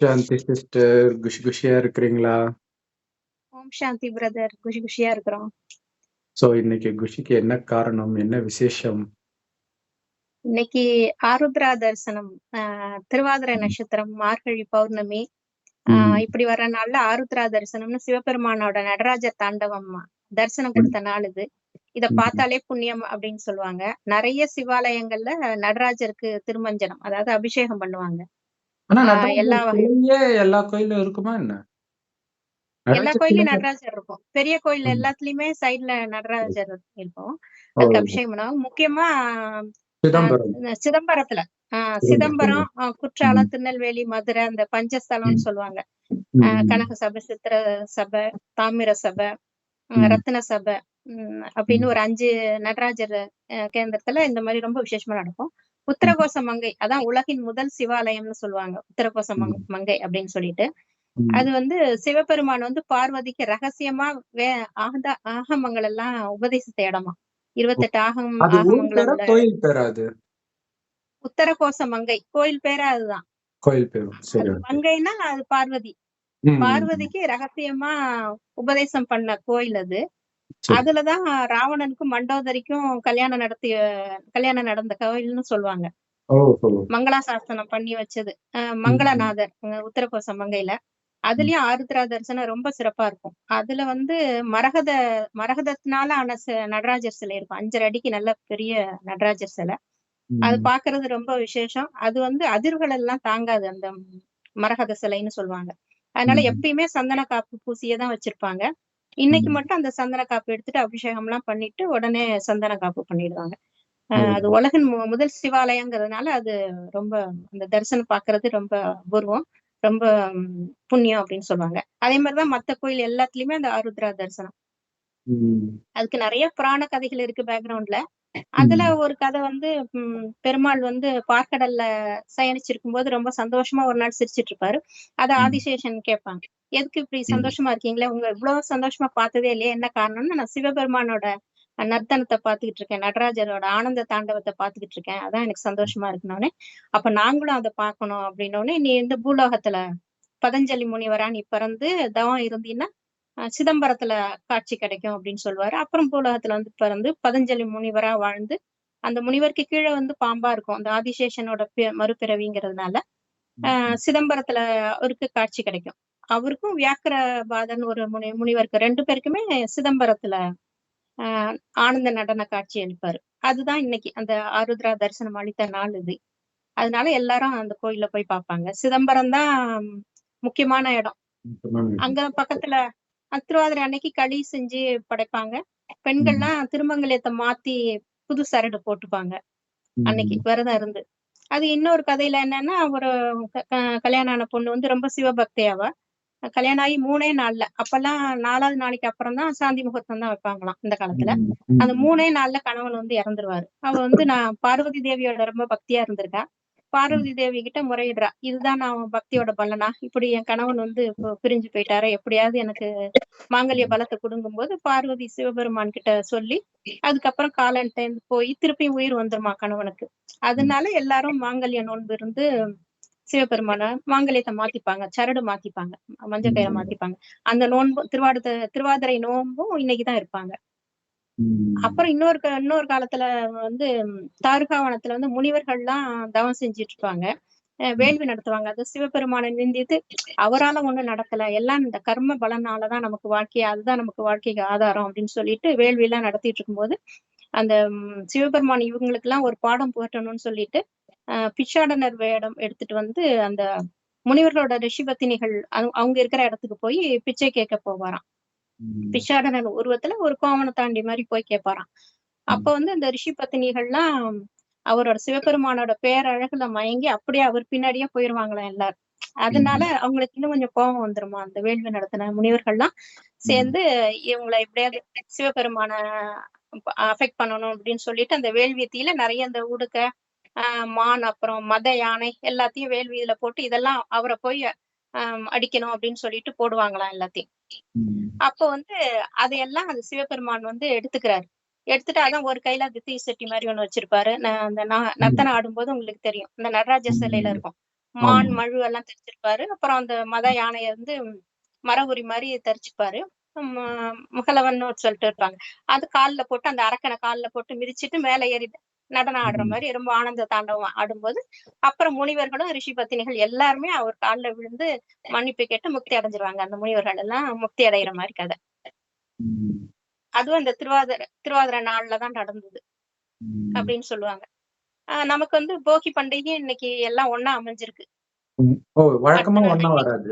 சாந்தி sister, குஷி குஷியா இருக்கிறீங்களா? ஓம் சாந்தி brother. குஷி குஷியா இருக்கிறோம். சோ இன்னைக்கு குஷிக்கு என்ன காரணம், என்ன விசேஷம்? இன்னைக்கு ஆருத்ரா தரிசனம், திருவாதிரை நட்சத்திரம், மார்கழி பௌர்ணமி. இப்படி வர்ற நாள்ல ஆருத்ரா தரிசனம்னு சிவபெருமானோட நடராஜர் தாண்டவம் தரிசனம் கொடுத்த நாள் இது. இத பார்த்தாலே புண்ணியம் அப்படின்னு சொல்லுவாங்க. நிறைய சிவாலயங்கள்ல நடராஜருக்கு திருமஞ்சனம், அதாவது அபிஷேகம் பண்ணுவாங்க. ஆனா எல்லா நடராஜர் வகை சிலையே எல்லா கோயிலும் இருக்குமா என்ன? எல்லா நடராஜர் சிலை கோயிலையும் நடராஜர் இருக்கும். பெரிய கோயில் ம். எல்லாத்துலயுமே சைட்ல நடராஜர் இருக்கும். ஓ, அதுக்கு அபிஷேகம் பண்ணுவாங்க. முக்கியமா சிதம்பரம். சிதம்பரத்துல சிதம்பரம். சிதம்பரம், குற்றாலம், ம். திருநெல்வேலி, மதுரை, அந்த பஞ்சஸ்தலம்னு ம். சொல்லுவாங்க. ம். கனக சபை, சித்திர சபை, தாமிர சபை, ம். ரத்தின சபை, அப்படின்னு ம். ஒரு 5 நடராஜர் கேந்திரத்துல இந்த மாதிரி ரொம்ப விசேஷமா நடக்கும். உத்தரகோச மங்கை, அதான் உலகின் முதல் சிவாலயம்னு சொல்லுவாங்க. உத்தரகோச மங்கை அப்படின்னு சொல்லிட்டு, அது வந்து சிவபெருமான் வந்து பார்வதிக்கு ரகசியமா ஆகமங்கள் எல்லாம் உபதேசித்த இடமா. 28 அது ஊர் ஆகமங்களை பேரா உள்ள கோயில் பேரா அது? உத்தரகோச மங்கை கோயில் பேரே அதுதான். கோயில் பேரும். சரி, அது ஓகே. மங்கைன்னா அது பார்வதி. பார்வதிக்கு ரகசியமா உபதேசம் பண்ண கோயில் அது. சரி. அதுலதான் ராவணனுக்கும் மண்டோதரிக்கும் கல்யாணம் நடந்த கோயில்னு சொல்லுவாங்க. ஓஹோ. மங்களாசாசனம் பண்ணி வச்சது மங்களநாதர் உத்தரகோச மங்கையில. அதுலயும் ஆருத்ரா தரிசனம் ரொம்ப சிறப்பா இருக்கும். அதுல வந்து மரகதத்தினால ஆன நடராஜர் சிலை இருக்கும். 5 அடிக்கு நல்ல பெரிய நடராஜர் சிலை. அது பாக்குறது ரொம்ப விசேஷம். அது வந்து அதிர்வுகள் எல்லாம் தாங்காது, அந்த மரகத சிலைன்னு சொல்லுவாங்க. அதனால எப்பயுமே சந்தன காப்பு பூசியதான் வச்சிருப்பாங்க. இன்னைக்கு மட்டும் அந்த சந்தன காப்பு எடுத்துட்டு அபிஷேகம் எல்லாம் பண்ணிட்டு உடனே சந்தன காப்பு பண்ணிடுவாங்க. அது உலகின் முதல் சிவாலயங்கிறதுனால அது ரொம்ப, அந்த தரிசனம் பாக்குறது ரொம்ப அபூர்வம், ரொம்ப புண்ணியம் அப்படின்னு சொல்லுவாங்க. அதே மாதிரிதான் மத்த கோயில் எல்லாத்துலயுமே அந்த ஆருத்ரா தரிசனம். அதுக்கு நிறைய புராண கதைகள் இருக்கு பேக்ரவுண்ட்ல. அதுல ஒரு கதை வந்து பெருமாள் வந்து பார்க்கடல்ல சயனிச்சிருக்கும் போது ரொம்ப சந்தோஷமா ஒரு நாள் சிரிச்சிட்டு இருப்பாரு. அத ஆதிசேஷன் கேட்பாங்க, எதுக்கு இப்படி சந்தோஷமா இருக்கீங்களே, உங்க இவ்வளவு சந்தோஷமா பார்த்ததே இல்லையே, என்ன காரணம்னு. நான் சிவபெருமானோட நர்த்தனத்தை பாத்துக்கிட்டு இருக்கேன், நடராஜரோட ஆனந்த தாண்டவத்தை பாத்துக்கிட்டு இருக்கேன், அதான் எனக்கு சந்தோஷமா இருக்கணும்னே. அப்ப நாங்களும் அதை பார்க்கணும் அப்படின்னோடனே, நீ இந்த பூலோகத்துல பதஞ்சலி முனிவரா நீ பிறந்து தவம் இருந்தீன்னா சிதம்பரத்துல காட்சி கிடைக்கும் அப்படின்னு சொல்லுவாரு. அப்புறம் பூலோகத்துல வந்து பிறந்து பதஞ்சலி முனிவரா வாழ்ந்து, அந்த முனிவருக்கு கீழே வந்து பாம்பா இருக்கும், அந்த ஆதிசேஷனோட மறுபிறவிங்கிறதுனால சிதம்பரத்துல அவருக்கு காட்சி கிடைக்கும். அவருக்கும் வியாக்கிரபாதன் ஒரு முனிவருக்கு 2 பேருக்குமே சிதம்பரத்துல ஆனந்த நடன காட்சி அளிப்பாரு. அதுதான் இன்னைக்கு அந்த ஆருத்ரா தரிசனம் அளித்த நாள் இது. அதனால எல்லாரும் அந்த கோயில போய் பார்ப்பாங்க. சிதம்பரம் தான் முக்கியமான இடம். அங்க பக்கத்துல திருவாதிரை அன்னைக்கு களி செஞ்சு படைப்பாங்க. பெண்கள்லாம் திருமங்கலத்தை மாத்தி புது சரடு போட்டுப்பாங்க அன்னைக்கு விரதம் இருந்து. அது இன்னொரு கதையில என்னன்னா, ஒரு கல்யாணம் ஆன பொண்ணு வந்து ரொம்ப சிவபக்தியாவா, கல்யாணம் ஆகி 3 நாள்ல, அப்பெல்லாம் 4வது நாளைக்கு அப்புறம் தான் சாந்தி முகூர்த்தம் தான் வைப்பாங்களாம் இந்த காலத்துல. அந்த 3 நாள்ல கணவன் வந்து இறந்துருவாரு. அவ வந்து நான் பார்வதி தேவியோட ரொம்ப பக்தியா இருந்திருக்கா. பார்வதி தேவி கிட்ட முறையிடுறா, இதுதான் நான் பக்தியோட பலனா, இப்படி என் கணவன் வந்து பிரிஞ்சு போயிட்டாரு, எப்படியாவது எனக்கு மாங்கல்ய பலத்தை கொடுங்கும் போது பார்வதி சிவபெருமான் கிட்ட சொல்லி, அதுக்கப்புறம் காலன் போய் திருப்பி உயிர் வந்துருமா கணவனுக்கு. அதனால எல்லாரும் மாங்கல்ய நோன்பு இருந்து சிவபெருமான மாங்கல்யத்தை மாத்திப்பாங்க, சரடு மாத்திப்பாங்க, மஞ்சள் கயிறை மாத்திப்பாங்க. அந்த நோன்பு திருவாதிரை நோன்பும் இன்னைக்குதான் இருப்பாங்க. அப்புறம் இன்னொரு காலத்துல வந்து தாருகாவனத்துல வந்து முனிவர்கள்லாம் தவம் செஞ்சிட்டு இருப்பாங்க, வேள்வி நடத்துவாங்க. அது சிவபெருமானை நிந்தித்து, அவரால ஒண்ணும் நடக்கல, எல்லாம் இந்த கர்ம பலனாலதான் நமக்கு வாழ்க்கை, அதுதான் நமக்கு வாழ்க்கைக்கு ஆதாரம் அப்படின்னு சொல்லிட்டு வேள்வி எல்லாம் நடத்திட்டு இருக்கும்போது, அந்த சிவபெருமான் இவங்களுக்கு எல்லாம் ஒரு பாடம் புகட்டணும்னு சொல்லிட்டு பிச்சாடனர் வேடம் எடுத்துட்டு வந்து அந்த முனிவர்களோட ரிஷிபத்தினிகள் அவங்க இருக்கிற இடத்துக்கு போய் பிச்சை கேட்க போவாராம். பிச்சாடனர் உருவத்துல ஒரு கோவண தாண்டி மாதிரி போய் கேட்பாராம். அப்ப வந்து அந்த ரிஷி பத்தினிகள்லாம் அவரோட சிவபெருமானோட பேரழகுல மயங்கி அப்படியே அவர் பின்னாடியே போயிருவாங்களாம் எல்லாரும். அதனால அவங்களுக்கு இன்னும் கொஞ்சம் கோபம் வந்துருமா, அந்த வேள்வி நடத்தின முனிவர்கள்லாம் சேர்ந்து இவங்களை எப்படியாவது சிவபெருமான அஃபெக்ட் பண்ணணும் அப்படின்னு சொல்லிட்டு அந்த வேள்வியத்தில நிறைய இந்த உடுக்க மான் அப்புறம் மத யானை எல்லாத்தையும் வேள்வியில போட்டு இதெல்லாம் அவரை போய் அடிக்கணும் அப்படின்னு சொல்லிட்டு போடுவாங்களாம் எல்லாத்தையும். அப்போ வந்து அதையெல்லாம் அந்த சிவபெருமான் வந்து எடுத்துக்கிறாரு. எடுத்துட்டு அதான் ஒரு கையில அது தீ சட்டி மாதிரி ஒண்ணு வச்சிருப்பாரு. அந்த நர்த்தனம் ஆடும்போது உங்களுக்கு தெரியும், இந்த நடராஜ சிலையில இருக்கும், மான், ஆமா. மழு எல்லாம் தரிச்சிருப்பாரு. அப்புறம் அந்த மத யானைய வந்து மரவுரி மாரி தரிச்சுப்பாரு. முகலவன்னு சொல்லிட்டு இருப்பாங்க. அது கால்ல போட்டு அந்த அரக்கன கால்ல போட்டு மிதிச்சுட்டு மேல ஏறி நடனம் ஆடுற ம். மாரி ரொம்ப ஆனந்த தாண்டவம் ஆடும்போது, அப்புறம் முனிவர்களும், ரிஷி பத்தினிகள் எல்லாருமே அவர் கால்ல விழுந்து மன்னிப்பு கேட்டு முக்தி அடைஞ்சிருவாங்க. அந்த முனிவர்கள் எல்லாம் முக்தி அடையிற மாரி கதை. ம். அதுவும் அந்த திருவாதிரை நாள்ல தான் நடந்தது ம். அப்படின்னு சொல்லுவாங்க. நமக்கு வந்து போகி பண்டிகை இன்னைக்கு எல்லாம் ஒண்ணா அமைஞ்சிருக்கு. ம். ஓ! வழக்கமா அடுத்த நாள் ஒண்ணா இன்னைக்கு வராது.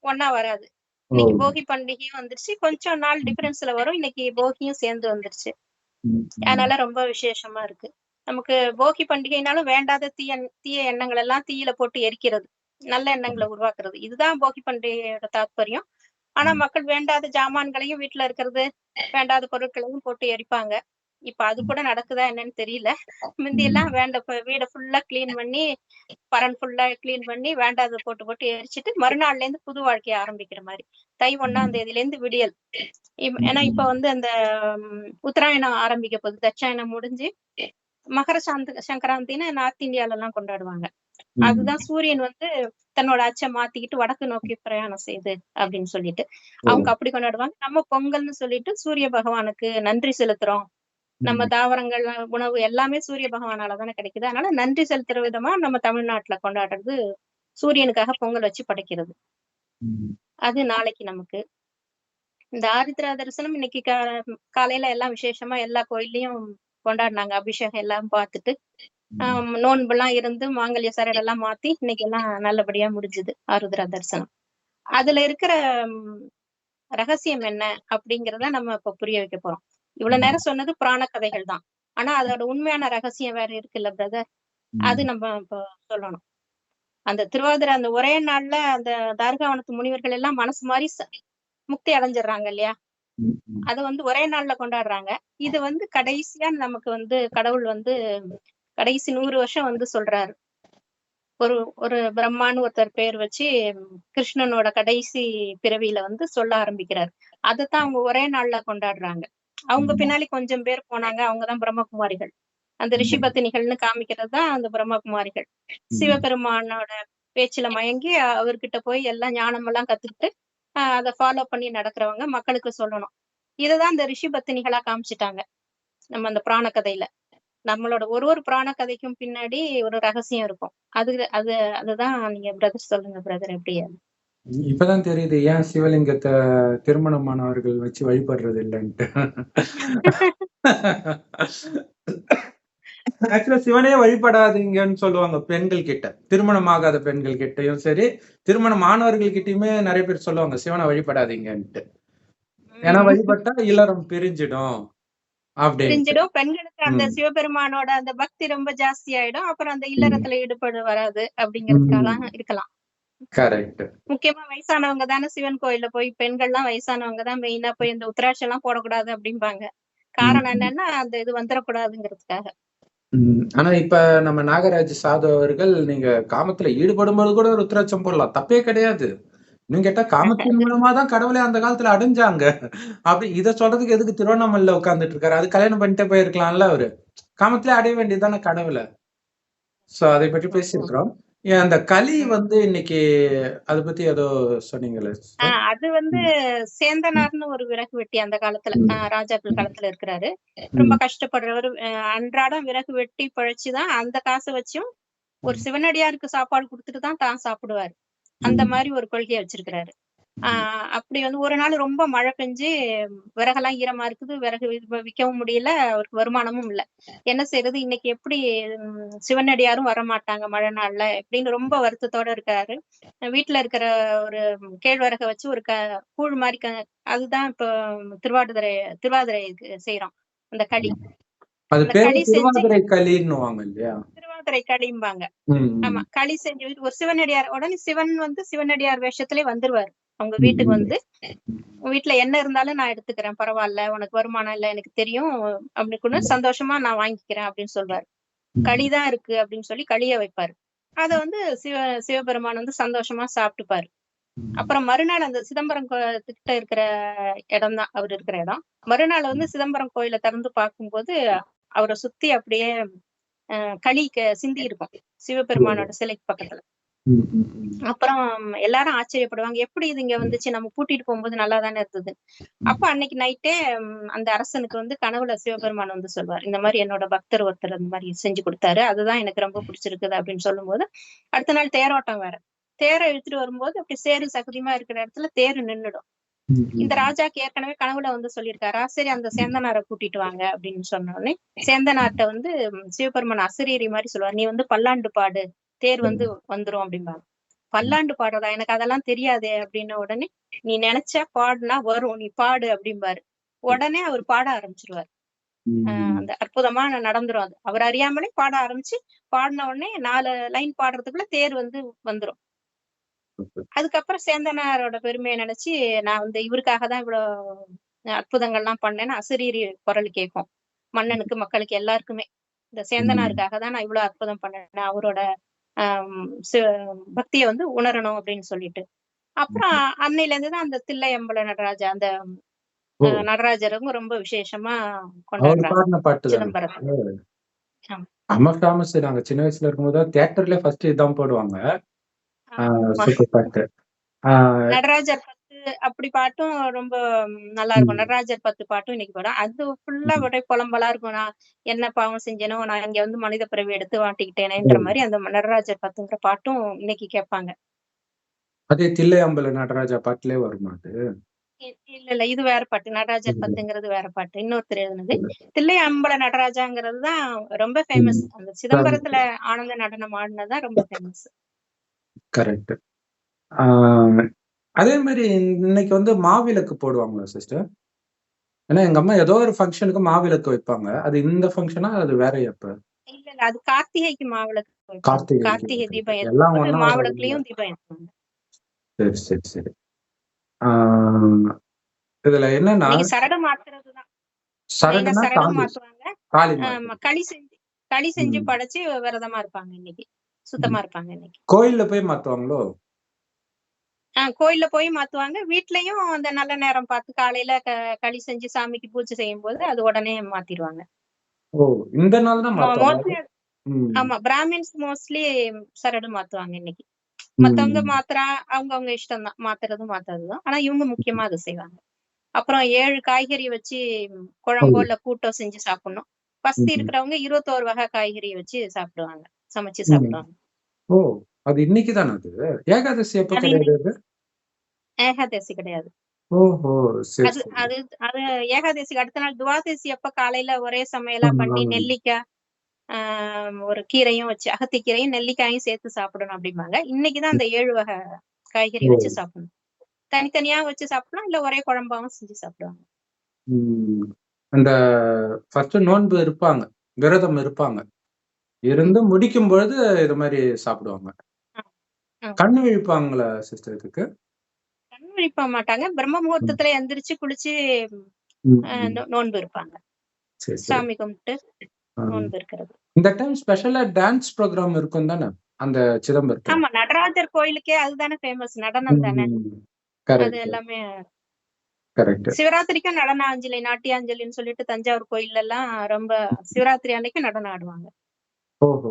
ஒண்ணா வராது. ஓ! இன்னைக்கு போகி பண்டிகையும் வந்துருச்சு. கொஞ்சம் நாள் டிஃபரன்ஸ்ல வரும். இன்னைக்கு போகியும் சேர்ந்து வந்துருச்சு. ம். ம். அதனால ரொம்ப விசேஷமா இருக்கு. நமக்கு போகி பண்டிகைனாலும் வேண்டாத தீய எண்ணங்கள் எல்லாம் தீயில போட்டு எரிக்கிறது. நல்ல எண்ணங்கள உருவாக்குறது. இதுதான் போகி பண்டிகையோட தாத்பரியம். ஆனா ம். மக்கள் வேண்டாத ஜாமான்களையும் வீட்ல இருக்கிறது, வேண்டாத பொருட்களையும் போட்டு எரிப்பாங்க. இப்ப அது கூட நடக்குதா என்னன்னு தெரியல. முந்தியெல்லாம் ம். வீட ஃபுல்லா கிளீன் பண்ணி, பரண் ஃபுல்லா கிளீன் பண்ணி, வேண்டாதத போட்டு போட்டு எரிச்சுட்டு, மறுநாள்லேருந்து புது வாழ்க்கைய ஆரம்பிக்கிற மாரி. தை 1ஆம் ம். தேதியிலேருந்து விடியல். ஏன்னா இப்ப ம். வந்து அந்த உத்தராயணம் ஆரம்பிக்க போகுது. தட்சாயணம் முடிஞ்சு மகர சங்கராந்தின்னு நார்த் இந்தியாலலாம் கொண்டாடுவாங்க. ம். அதுதான் சூரியன் வந்து தன்னோட அச்ச மாத்திக்கிட்டு வடக்கு நோக்கி பிரயாணம் செய்யுது அப்படின்னு சொல்லிட்டு. ஓ! அவங்க அப்படி கொண்டாடுவாங்க. நம்ம பொங்கல்னு சொல்லிட்டு சூரிய பகவானுக்கு நன்றி செலுத்துறோம். நம்ம ம். தாவரங்கள், உணவு எல்லாமே சூரிய பகவானால தானே கிடைக்குது. அதனால நன்றி செலுத்துற விதமா நம்ம தமிழ்நாட்டுல கொண்டாடுறது, சூரியனுக்காக பொங்கல் வச்சு படைக்கிறது. ம். அது நாளைக்கு நமக்கு. இந்த ஆருத்ரா தரிசனம் இன்னைக்கு காலையில எல்லாம் விசேஷமா எல்லா கோயில்லயும் கொண்டாடுனாங்க. அபிஷேகம் எல்லாம் பார்த்துட்டு, ம். நோன்புலாம் இருந்து மாங்கல்ய சரடெல்லாம் மாத்தி இன்னைக்கு எல்லாம் நல்லபடியா முடிஞ்சுது ஆருத்ரா தரிசனம். அதுல இருக்கிற ம் ரகசியம் என்ன அப்படிங்கிறத நம்ம இப்ப புரிய வைக்க போறோம். இவ்வளவு ம். நேரம் சொன்னது புராண கதைகள் தான். ஆனா அதோட உண்மையான ரகசியம் வேற இருக்குல்ல பிரதர். அது ம். நம்ம இப்போ சொல்லணும். அந்த திருவாதிரை அந்த ஒரே நாள்ல அந்த தார்காவனத்து முனிவர்கள் எல்லாம் மனசு மாறி முக்தி அடைஞ்சிடுறாங்க இல்லையா? ம். ம். அத வந்து ஒரே நாள்ல கொண்டாடுறாங்க. இது வந்து கடைசியா நமக்கு வந்து கடவுள் வந்து கடைசி 100 வருஷம் வந்து சொல்றாரு. ஒரு ஒரு பிரம்மான்னு ஒருத்தர் பேர் வச்சு கிருஷ்ணனோட கடைசி பிறவியில வந்து சொல்ல ஆரம்பிக்கிறாரு. அதத்தான் அவங்க ஒரே நாள்ல கொண்டாடுறாங்க. அவங்க ம். பின்னாடி கொஞ்சம் பேர் போனாங்க. அவங்க தான் பிரம்மகுமாரிகள். அந்த ரிஷி ம். பத்தினிகள்னு காமிக்கிறது தான் அந்த பிரம்மகுமாரிகள். ம். சிவபெருமானோட பேச்சுல மயங்கி அவர்கிட்ட போய் எல்லாம் ஞானமெல்லாம் கத்துக்கிட்டு, அத ஃபாலோ பண்ணி நடக்கிறவங்க மக்களுக்கு சொல்லணும். இததான் இந்த ரிஷி பத்தினிகளா காமிச்சுட்டாங்க. நம்ம அந்த புராண கதையில. நம்மளோட ஒரு ஒரு புராண கதைக்கும் பின்னாடி ஒரு ரகசியம் இருக்கும். அது அது அதுதான் நீங்க பிரதர் சொல்லுங்க பிரதர் எப்படி அது? இப்பதான் தெரியுது ஏன் சிவலிங்கத்த திருமணமானவர்கள் வச்சு வழிபடுறது இல்லன்ட்டு. ஆக்சுவலா சிவனே வழிபடாதீங்கன்னு சொல்லுவாங்க பெண்கள் கிட்ட. திருமணம் ஆகாத பெண்கள் கிட்டயும் சரி, திருமணம் ஆனவர்கள் கிட்டயுமே நெறைய பேர் சொல்லுவாங்க சிவன வழிபடாதீங்கன்ட்டு. ஏன்னா ம். வழிபட்டா இல்லறம் பிரிஞ்சிடும் அப்டின்ட்டு. பிரிஞ்சிடும். பெண்களுக்கு அந்த ம். சிவபெருமானோட அந்த பக்தி ரொம்ப ஜாஸ்தியாயிடும். அப்புறம் அந்த ம். இல்லறத்துல ஈடுபாடு வராது அப்படிங்கிறதுக்காக ம். இருக்கலாம். கரெக்ட். முக்கியமா வயசானவங்க தானே சிவன் கோயில்ல போய் பெண்கள்லாம் வயசானவங்க தான் மெயினா போய் இந்த உத்திராட்சம்லாம் போடக்கூடாது அப்படிம்பாங்க. காரணம் ம். என்னன்னா, அந்த இது வந்துரக்கூடாதுங்கிறதுக்காக. ம். ஆனா இப்ப நம்ம நாகராஜ் சாது அவர்கள் நீங்க காமத்துல ஈடுபடும்போது கூட ருத்ராட்சம் போடலாம். தப்பே கிடையாது. இன்னும் கேட்டா காமத்தின் அது மூலமா தான் கடவுளே அந்த காலத்துல அடைஞ்சாங்க. அப்படி இத சொல்றதுக்கு எதுக்கு திருவண்ணாமலையில உட்கார்ந்துட்டு இருக்காரு? அது கல்யாணம் பண்ணிட்டே போயிருக்கலாம்ல அவரு. காமத்திலே அடைய வேண்டியது தானே கடவுள. சோ அதை பற்றி ம், ம், பேசியிருக்கிறோம். அந்த களி ம். வந்து இன்னைக்கு அத பத்தி ஏதோ சொன்னீங்களே சிஸ்டர்? அது வந்து ம். ம். சேந்தனார்ன்னு ஒரு விறகு வெட்டி அந்த காலத்துல, ம். ராஜாக்கள் ம். காலத்துல இருக்கிறாரு. ரொம்ப ம். கஷ்டப்படுறவரு. அன்றாடம் விறகு வெட்டி பிழைச்சு தான் அந்த காச வச்சும் ஒரு ம். சிவனடியாருக்கு சாப்பாடு குடுத்துட்டு தான் தான் சாப்பிடுவாரு. அந்த ம். மாரி ஒரு கொள்கைய வச்சிருக்கிறாரு. ஆ அப்படி வந்து ஒரு நாள் ரொம்ப மழை பெஞ்சு விறகெல்லாம் ஈரமா இருக்குது. விறகு விக்கவும் முடியல. அவருக்கு வருமானமும் இல்ல. என்ன செய்றது? இன்னைக்கு எப்படி சிவனடியாரும் வரமாட்டாங்க மழை நாள்ல இப்படின்னு ரொம்ப வருத்தத்தோட இருக்காரு. வீட்ல இருக்கிற ஒரு கேழ்வரக வச்சு ஒரு கூழ் மாரி அதுதான் இப்போ திருவாதிரை திருவாதிரைக்கு செய்றோம். அந்த களி. அது அந்த பேரு களி செஞ்சு திருவாதிரை களின்னுவாங்க இல்லையா? திருவாதிரை களிம்பாங்க. ஆமா. ம். களி செஞ்சு ஒரு சிவனடியார் உடனே சிவன் வந்து சிவனடியார் வேஷத்திலே வந்துருவாரு. அவங்க ம். வீட்டுக்கு ம். வந்து, "உன் வீட்ல என்ன இருந்தாலும் நான் எடுத்துக்கிறேன். பரவால்ல. உனக்கு வருமானம் இல்ல எனக்கு தெரியும். அப்படின்னு ம். சந்தோஷமா நான் வாங்கிக்கிறேன்" அப்படின்னு சொல்வாரு. "களி ம். தான் இருக்கு" அப்படின்னு சொல்லி களிய வைப்பாரு. அத வந்து சிவபெருமான் வந்து சந்தோஷமா சாப்ட்டுப்பாரு. ம். அப்புறம் மறுநாள் அந்த சிதம்பரம் கிட்ட இருக்கிற இடம் தான் அவரு இருக்கிற இடம். மறுநாள் வந்து சிதம்பரம் கோயில திறந்து பார்க்கும்போது, அவர சுத்தி அப்படியே களி சிந்தி இருக்கும் சிவபெருமானோட சிலைக்கு பக்கத்துல. அப்புறம் எல்லாரும் ஆச்சரியப்படுவாங்க, எப்படி இது இங்க வந்துச்சு, நம்ம கூட்டிட்டு போகும்போது நல்லா தானே இருந்தது. அப்ப அன்னைக்கு நைட்டே அந்த அரசனுக்கு வந்து கனவுல சிவபெருமான் வந்து சொல்வார், இந்த மாதிரி என்னோட பக்தர் ஒருத்தர் இந்த மாதிரி செஞ்சு கொடுத்தாரு, அதுதான் எனக்கு ரொம்ப பிடிச்சிருக்குது அப்படின்னு சொல்லும்போது, அடுத்த நாள் தேரோட்டம் வேற. தேரை இழுத்துட்டு வரும்போது அப்படி சேரு சகதியமா இருக்கிற இடத்துல தேரு நின்னுடும். இந்த ராஜாக்கு ஏற்கனவே கனவுல வந்து சொல்லியிருக்காரா, சரி அந்த சேந்தனாரை கூட்டிட்டு வாங்க அப்படின்னு சொன்ன உடனே சேந்தனார்ட்ட வந்து சிவபெருமான் அசரீரி மாதிரி சொல்லுவார், நீ வந்து பல்லாண்டு பாடு, தேர் வந்து வந்துரும் அப்படிம்பாங்க. பல்லாண்டு பாடுறதா, எனக்கு அதெல்லாம் தெரியாதே அப்படின்ன உடனே, நீ நினைச்சா பாடுனா வரும், நீ பாடு அப்படிம்பாரு. உடனே அவர் பாட ஆரம்பிச்சிருவார். அந்த அற்புதமா நடந்துரும். அது அவர் அறியாமலே பாட ஆரம்பிச்சு, பாடின உடனே 4 லைன் பாடுறதுக்குள்ள தேர் வந்து வந்துரும். அதுக்கப்புறம் சேந்தனாரோட பெருமையை நினைச்சு, நான் வந்து இவருக்காக தான் இவ்வளவு அற்புதங்கள்லாம் பண்ணேன்னு அசரீரி குரல் கேட்கும். மன்னனுக்கு, மக்களுக்கு எல்லாருக்குமே இந்த சேந்தனாருக்காக தான் நான் இவ்வளவு அற்புதம் பண்ணேன், அவரோட பக்தியை வந்து உணரணும் அப்படின்னு சொல்லிட்டு. அப்புறம் அன்னையில இருந்துதான் அந்த தில்லையம்பல நடராஜா, அந்த நடராஜரும் ரொம்ப விசேஷமா கொண்டாடுறாங்க சிதம்பரத்துல. நாங்க சின்ன வயசுல இருக்கும்போது தியேட்டர்ல ஃபர்ஸ்ட் இதான் போடுவாங்க. நடராஜர் 10 அப்படி பாட்டும் ரொம்ப நல்லா இருக்கும். நடராஜர் 10 பாட்டும் இன்னைக்கு போடும். அது ஃபுல்லா ஒரே புலம்பலா இருக்கும், நான் என்ன பாவம் செஞ்சேனோ, நான் இங்க வந்து மனித பிறவி எடுத்து வாட்டிக்கிட்டேனேன்ற மாதிரி அந்த நடராஜர் 10ங்கிற பாட்டும் இன்னைக்கு கேட்பாங்க. அதே தில்லையம்பல நடராஜா பாட்டுலயே வருமா அது? இல்ல இது வேற பாட்டு. நடராஜர் 10ங்கிறது வேற பாட்டு, இன்னொருத்தர் எழுதுனது. தில்லையம்பல நடராஜாங்கிறது தான் ரொம்ப ஃபேமஸ். அந்த சிதம்பரத்துல ஆனந்த நடனம் ஆடினதான் ரொம்ப ஃபேமஸ். கரெக்ட். அதே மாதிரி இன்னைக்கு வந்து மாவிளக்கு போடுவாங்களா சிஸ்டர்? ஏன்னா எங்க அம்மா ஏதோ ஒரு ஃபங்க்ஷனுக்கு மாவிளக்கு வைப்பாங்க. அது இந்த ஃபங்க்ஷனா அது வேற எப்ப? இல்ல அது கார்த்திகைக்கு மாவிளக்கு, கார்த்திகை தீபம் ஏத்தும்போது மாவிளக்குலயும் தீபம் ஏத்துவாங்க. சரி சரி சரி. இதுல என்னன்னா சரடு மாத்துறதுதான். சரடு மாத்துவாங்க. களி செஞ்சு படைச்சு விரதமா இருப்பாங்க. இன்னைக்கு சுத்தமா இருப்பாங்க. இன்னைக்கு கோயில்ல போய் மாத்துவாங்களோ? கோயில்ல போய் மாத்துவாங்க. வீட்லயும் அந்த நல்ல நேரம் பார்த்து காலையில களி செஞ்சு சாமிக்கு பூஜை செய்யும் போது அது உடனே மாத்திடுவாங்க. ஓ, இந்த நாள் தான் மாத்துவாங்க. ஆமா, பிராமின்ஸ் மோஸ்ட்லி சரடு மாத்துவாங்க இன்னைக்கு. மத்தவங்க மாத்துறா அவங்க இஷ்டம் தான், மாத்துறதும் மாத்தாததும். ஆனா இவங்க முக்கியமா அதை செய்வாங்க. அப்புறம் 7 காய்கறி வச்சு குழம்போ இல்ல கூட்டோ செஞ்சு சாப்பிடணும். பசி இருக்கிறவங்க 21 வகை காய்கறி வச்சு சாப்பிடுவாங்க, சமைச்சு சாப்பிடுவாங்க. ஓ, அது இன்னைக்கு தானே? அது ஏகாதசி எப்ப கிடையாது? ஏகாதசி கிடையாது. ஓஹோ, சரி. அது ஏகாதசிக்கு அடுத்த நாள் துவாதசி அப்ப காலையில ஒரே சமையலா பண்ணி நெல்லிக்காய், ஒரு கீரையும் வச்சு, அகத்தி கீரையும் நெல்லிக்காயும் சேர்த்து சாப்பிடணும் அப்படிம்பாங்க. இன்னைக்குதான் அந்த 7 வகை காய்கறி வச்சு சாப்பிடணும். தனித்தனியா வச்சு சாப்பிடலாம், இல்ல ஒரே குழம்பாவும் செஞ்சு சாப்பிடுவாங்க. அந்த ஃபர்ஸ்ட் நோன்பு இருப்பாங்க, விரதம் இருப்பாங்க. இருந்து முடிக்கும் பொழுது இது மாதிரி சாப்பிடுவாங்க. கண்ணு விழிப்பாங்களா சிஸ்டர்? இதுக்கு கண்ணு விழிப்ப மாட்டாங்க. பிரம்ம முகூர்த்தத்துல எந்திரிச்சு குளிச்சு நோன்பு இருப்பாங்க. சாமி கும்பிட்டு நோன்பு இருக்கிறது. இந்த டைம் ஸ்பெஷலா டான்ஸ் ப்ரோக்ராம் இருக்கும் தானே அந்த சிதம்பரத்துல? ஆமா, நடராஜர் கோயிலுக்கே அதுதானே ஃபேமஸ், நடனம் தானே அது எல்லாமே. சிவராத்திரிக்கும் நடனாஞ்சலி, நாட்டியாஞ்சலின்னு சொல்லிட்டு தஞ்சாவூர் கோயில்ல எல்லாம் ரொம்ப சிவராத்திரி அன்னைக்கு நடனம் ஆடுவாங்க. ஓஹோ.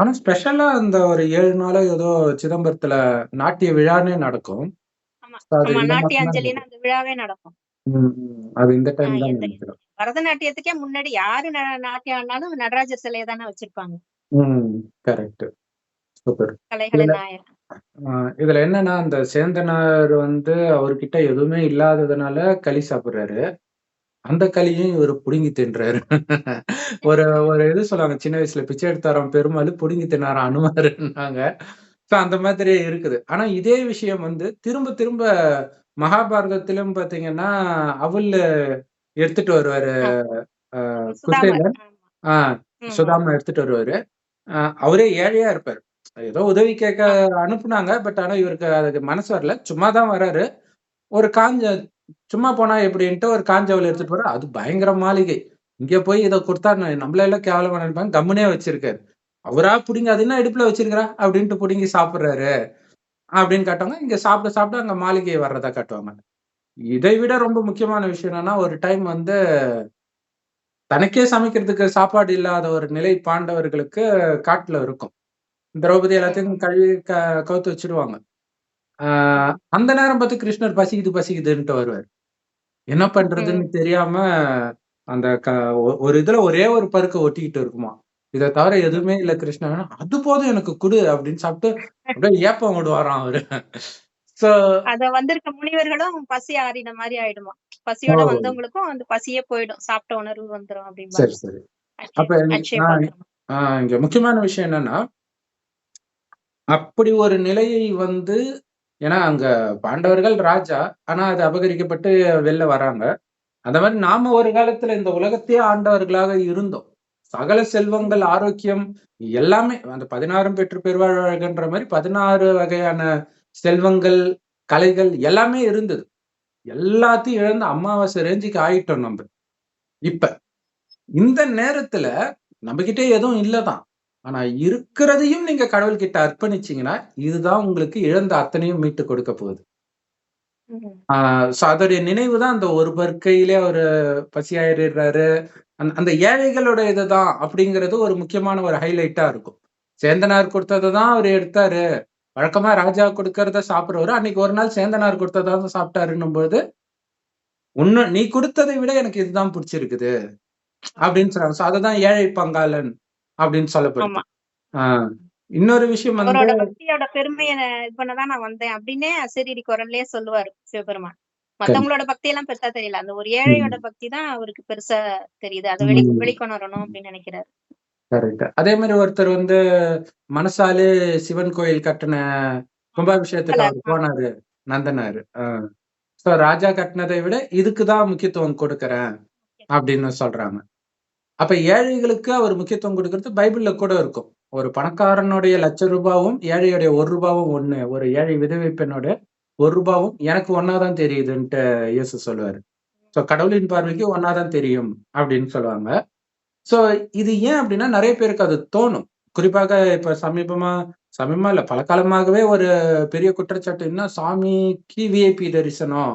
ஆனா ஸ்பெஷலா அந்த ஒரு 7 நாளா ஏதோ சிதம்பரத்துல நாட்டிய விழானே நடக்கும். ஆமா, நாட்டியாஞ்சலின்னு அந்த விழாவே நடக்கும். அது இந்த டைம் தான் நினைக்கிறேன். பரதநாட்டியத்துக்கே முன்னாடி யாரு நாட்டியம் ஆடினாலும் நடராஜர் சிலையை தானே வச்சிருப்பாங்க. Correct, super. கலைகளின் நாயகன். இதுல என்னன்னா, அந்த சேந்தனார் வந்து அவர்கிட்ட எதுவுமே இல்லாததுனால களி சாப்பிடுறாரு. அந்த களியும் இவரு புடுங்கி தின்றாரு. ஒரு இது சொல்லுவாங்க, சின்ன வயசுல பிச்சை எடுத்தாராம் பெருமாள், புடுங்கி தின்னாராம் அனுமாருன்னாங்க. அந்த மாதிரி இருக்குது. ஆனா இதே விஷயம் வந்து திரும்ப திரும்ப மகாபாரதத்திலும் பாத்தீங்கன்னா அவள் எடுத்துட்டு வருவாரு. குசேலன் சுதாமா எடுத்துட்டு வருவாரு. அவரே ஏழையா இருப்பாரு. ஏதோ உதவி கேட்க அனுப்புனாங்க. பட் ஆனா இவருக்கு அதுக்கு மனசு வரல. சும்மாதான் வர்றாரு. ஒரு சும்மா போனா எப்படின்ட்டு ஒரு காஞ்சவள் எடுத்துட்டு போற. அது பயங்கர மாளிகை. இங்க போய் இதை கொடுத்தா நம்மள எல்லாம் கேவலமா நினைப்பாங்க. கம்முனே வச்சிருக்காரு. அவரா புடிங்க, அது என்ன இடுப்புல வச்சிருக்கிறா அப்படின்ட்டு புடுங்கி சாப்பிடுறாரு அப்படின்னு காட்டுவாங்க. இங்க சாப்பிட சாப்பிட அங்க மாளிகை வர்றதா காட்டுவாங்க. இதை விட ரொம்ப முக்கியமான விஷயம் என்னன்னா, ஒரு டைம் வந்து தனக்கே சமைக்கிறதுக்கு சாப்பாடு இல்லாத ஒரு நிலை பாண்டவர்களுக்கு காட்டுல இருக்கும். திரௌபதி எல்லாத்தையும் கழுவி கவுத்து வச்சுடுவாங்க. அந்த நேரம் பார்த்து கிருஷ்ணர் பசிக்குது பசிக்குதுன்ட்டு வருவாரு. என்ன பண்றதுன்னு தெரியாம அந்த ஒரு இதுல ஒரே ஒரு பருக்க ஒட்டிக்கிட்டு இருக்குமாம். இத தவிர எதுவுமே இல்ல கிருஷ்ணா. அது போதும் எனக்கு குடு அப்படின்னு சாப்பிட்டு அப்படியே ஏப்பம் விடுவாராம் அவரு. சோ அத வந்திருக்க முனிவர்களும் பசி ஆறின மாரி ஆயிடுமா. ஓ! பசியோட வந்தவங்களுக்கும் அந்த பசியே போயிடும். சாப்பிட்ட உணர்வு வந்துரும் சரி, அப்படிம்பாங்க. சரி. அப்ப அக்ஷய அக்ஷய நான் பாத்திரம். இங்க முக்கியமான விஷயம் என்னன்னா, அப்படி ஒரு நிலையை வந்து ஏன்னா அங்க பாண்டவர்கள் ராஜா. ஆனா அது அபகரிக்கப்பட்டு வெளில வராங்க. அந்த மாரி நாம ஒரு காலத்துல இந்த உலகத்தையே ஆண்டவர்களாக இருந்தோம். சகல செல்வங்கள், ஆரோக்கியம் எல்லாமே அந்த 16ம் பெற்று பெருவாழ்க மாரி 16 வகையான செல்வங்கள், கலைகள் எல்லாமே இருந்தது. எல்லாத்தையும் இழந்து அமாவாசை ரேஞ்சுக்கு ஆயிட்டோம் நம்ப. இப்ப. இந்த நேரத்துல நம்மகிட்ட எதுவும் இல்ல தான். ஆனா இருக்கிறதையும் நீங்க கடவுள்கிட்ட அர்ப்பணிச்சீங்கன்னா, இதுதான் உங்களுக்கு இழந்த அத்தனையும் மீட்டு கொடுக்க போகுது. ஆ சோ அதோடைய நினைவு தான் அந்த ஒரு பருக்கையிலே அவரு பசியாறிடுறாரு. அந்த ஏழைகளோட இதுதான் அப்படிங்கிறது ஒரு முக்கியமான ஒரு ஹைலைட்டா இருக்கும். சேந்தனார் குடுத்தத தான் அவரு எடுத்தாரு. வழக்கமா ராஜா குடுக்கறத சாப்பிடுறவரு, அன்னைக்கு ஒரு நாள் சேந்தனார் குடுத்தத தான் சாப்பிட்டாருன்னும்போது, நீ குடுத்ததை விட எனக்கு இதுதான் புடிச்சிருக்குது அப்படின்னு சொல்றாங்க. சோ அததான் ஏழை பங்காளன் அப்படின்னு சொல்லப்படுது. ஆமா. ஆ இன்னொரு விஷயம் வந்து அவரோட பக்தியோட பெருமைய இது பண்ண தான் நான் வந்தேன் அப்டின்னே அசரீரி குரல்லயே சொல்லுவாரு சிவபெருமான். மத்தவங்களோட பக்தியெல்லாம் பெருசா தெரியல. அந்த ஒரு ஏழையோட ம். பக்தி தான் அவருக்கு பெருசா தெரியுது. அத ம். வெளிக்கொணரணும் அப்டின்னு நெனைக்கிறாரு. கரெக்ட். அதே மாரி ஒருத்தர் வந்து மனசாலே சிவன் கோயில் கட்டுன கும்பாபிஷேகத்துக்கு நந்தலால். அவரு போனாரு. நந்தனாரு. சோ ராஜா கட்டுனதை விட இதுக்கு தான் முக்கியத்துவம் கொடுக்கிறேன் அப்படின்னு சொல்றாங்க. அப்ப ஏழைகளுக்கு அவர் முக்கியத்துவம் குடுக்குறது பைபிள்ல கூட இருக்கும். ஒரு பணக்காரனுடைய ரூ. 1,00,000வும், ஏழையுடைய ரூ. 1 ஒண்ணு. ஒரு ஏழை விதவை பெண்ணோட ரூ. 1வும் எனக்கு ஒண்ணா தான் தெரியுதுன்ட்டு இயேசு சொல்லுவாரு. சோ கடவுளின் பார்வைக்கு ஒண்ணா தான் தெரியும் அப்படின்னு சொல்லுவாங்க. சோ இது ஏன் அப்படின்னா நெறைய பேருக்கு அது தோணும். குறிப்பாக இப்ப சமீபமா இல்ல பல காலமாகவே ஒரு பெரிய குற்றச்சாட்டு என்ன சாமிக்கு விஐபி தரிசனம்.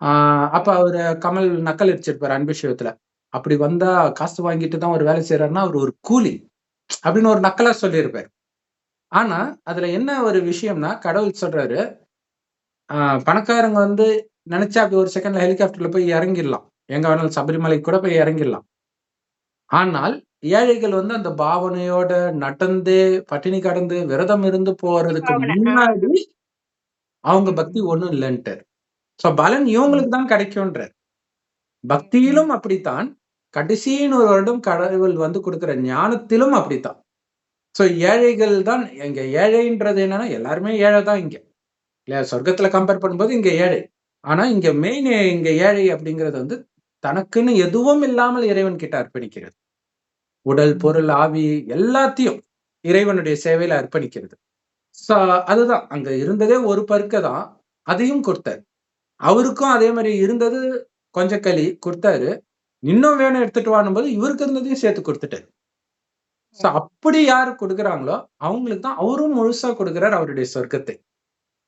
ஆ அப்ப அவரு கமல் நக்கல் அடிச்சிருப்பாரு அன்பு விஷயத்துல. அப்படி வந்தா காசு வாங்கிட்டு தான் ஒரு வேலை செய்றாருன்னா, அவரு ஒரு கூலி. அப்படின்னு ஒரு நக்கலா சொல்லியிருப்பாரு. ஆனா, அதுல என்ன ஒரு விஷயம்னா, கடவுள் சொல்றாரு, ஆ பணக்காரங்க வந்து நெனச்சா அப்படி ஒரு செகண்ட்ல ஹெலிகாப்டர்ல போய் இறங்கிடலாம். எங்க வேணாலும் சபரிமலைக்கு கூட போய் இறங்கிடலாம். ஆனால், ஏழைகள் வந்து அந்த பாவனையோட நடந்து, பட்டினி கடந்து, விரதம் இருந்து போறதுக்கு பாவன. முன்னாடி, அவங்க பக்தி ம். ஒண்ணும் இல்லன்ட்டாரு. சோ பலன் ம். இவங்களுக்கு தான் கிடைக்கும்ன்றாரு. ம். பக்தியிலும் அப்படித்தான். கடைசி 100 வருடம் கடவுள் வந்து குடுக்கிற ஞானத்திலும் அப்படித்தான். சோ ஏழைகள் தான் இங்க ஏழைன்றது என்னன்னா, எல்லாருமே ஏழை தான் இங்க. இல்லையா? சொர்க்கத்துல கம்பேர் பண்ணும்போது இங்க ஏழை. ஆனா இங்க மெயின் இங்க ஏழை அப்படிங்கிறது வந்து, தனக்குன்னு எதுவும் இல்லாமல் இறைவன் கிட்ட அர்ப்பணிக்கிறது. உடல், பொருள், ஆவி எல்லாத்தையும் இறைவனுடைய சேவையில அர்ப்பணிக்கிறது. சோ அதுதான். அங்க இருந்ததே ஒரு பருக்க தான். அதையும் குடுத்தாரு. அவருக்கும் அதே மாரி இருந்தது கொஞ்சம் களி குடுத்தாரு. இன்னும் வேணும் எடுத்துட்டு வான்னும்போது, இவருக்கு இருந்ததையும் சேர்த்து குடுத்துட்டாரு. சோ ம். அப்படி யாரு குடுக்குறாங்களோ, அவங்களுக்கு தான் அவரும் முழுசா குடுக்குறாரு அவருடைய சொர்க்கத்தை.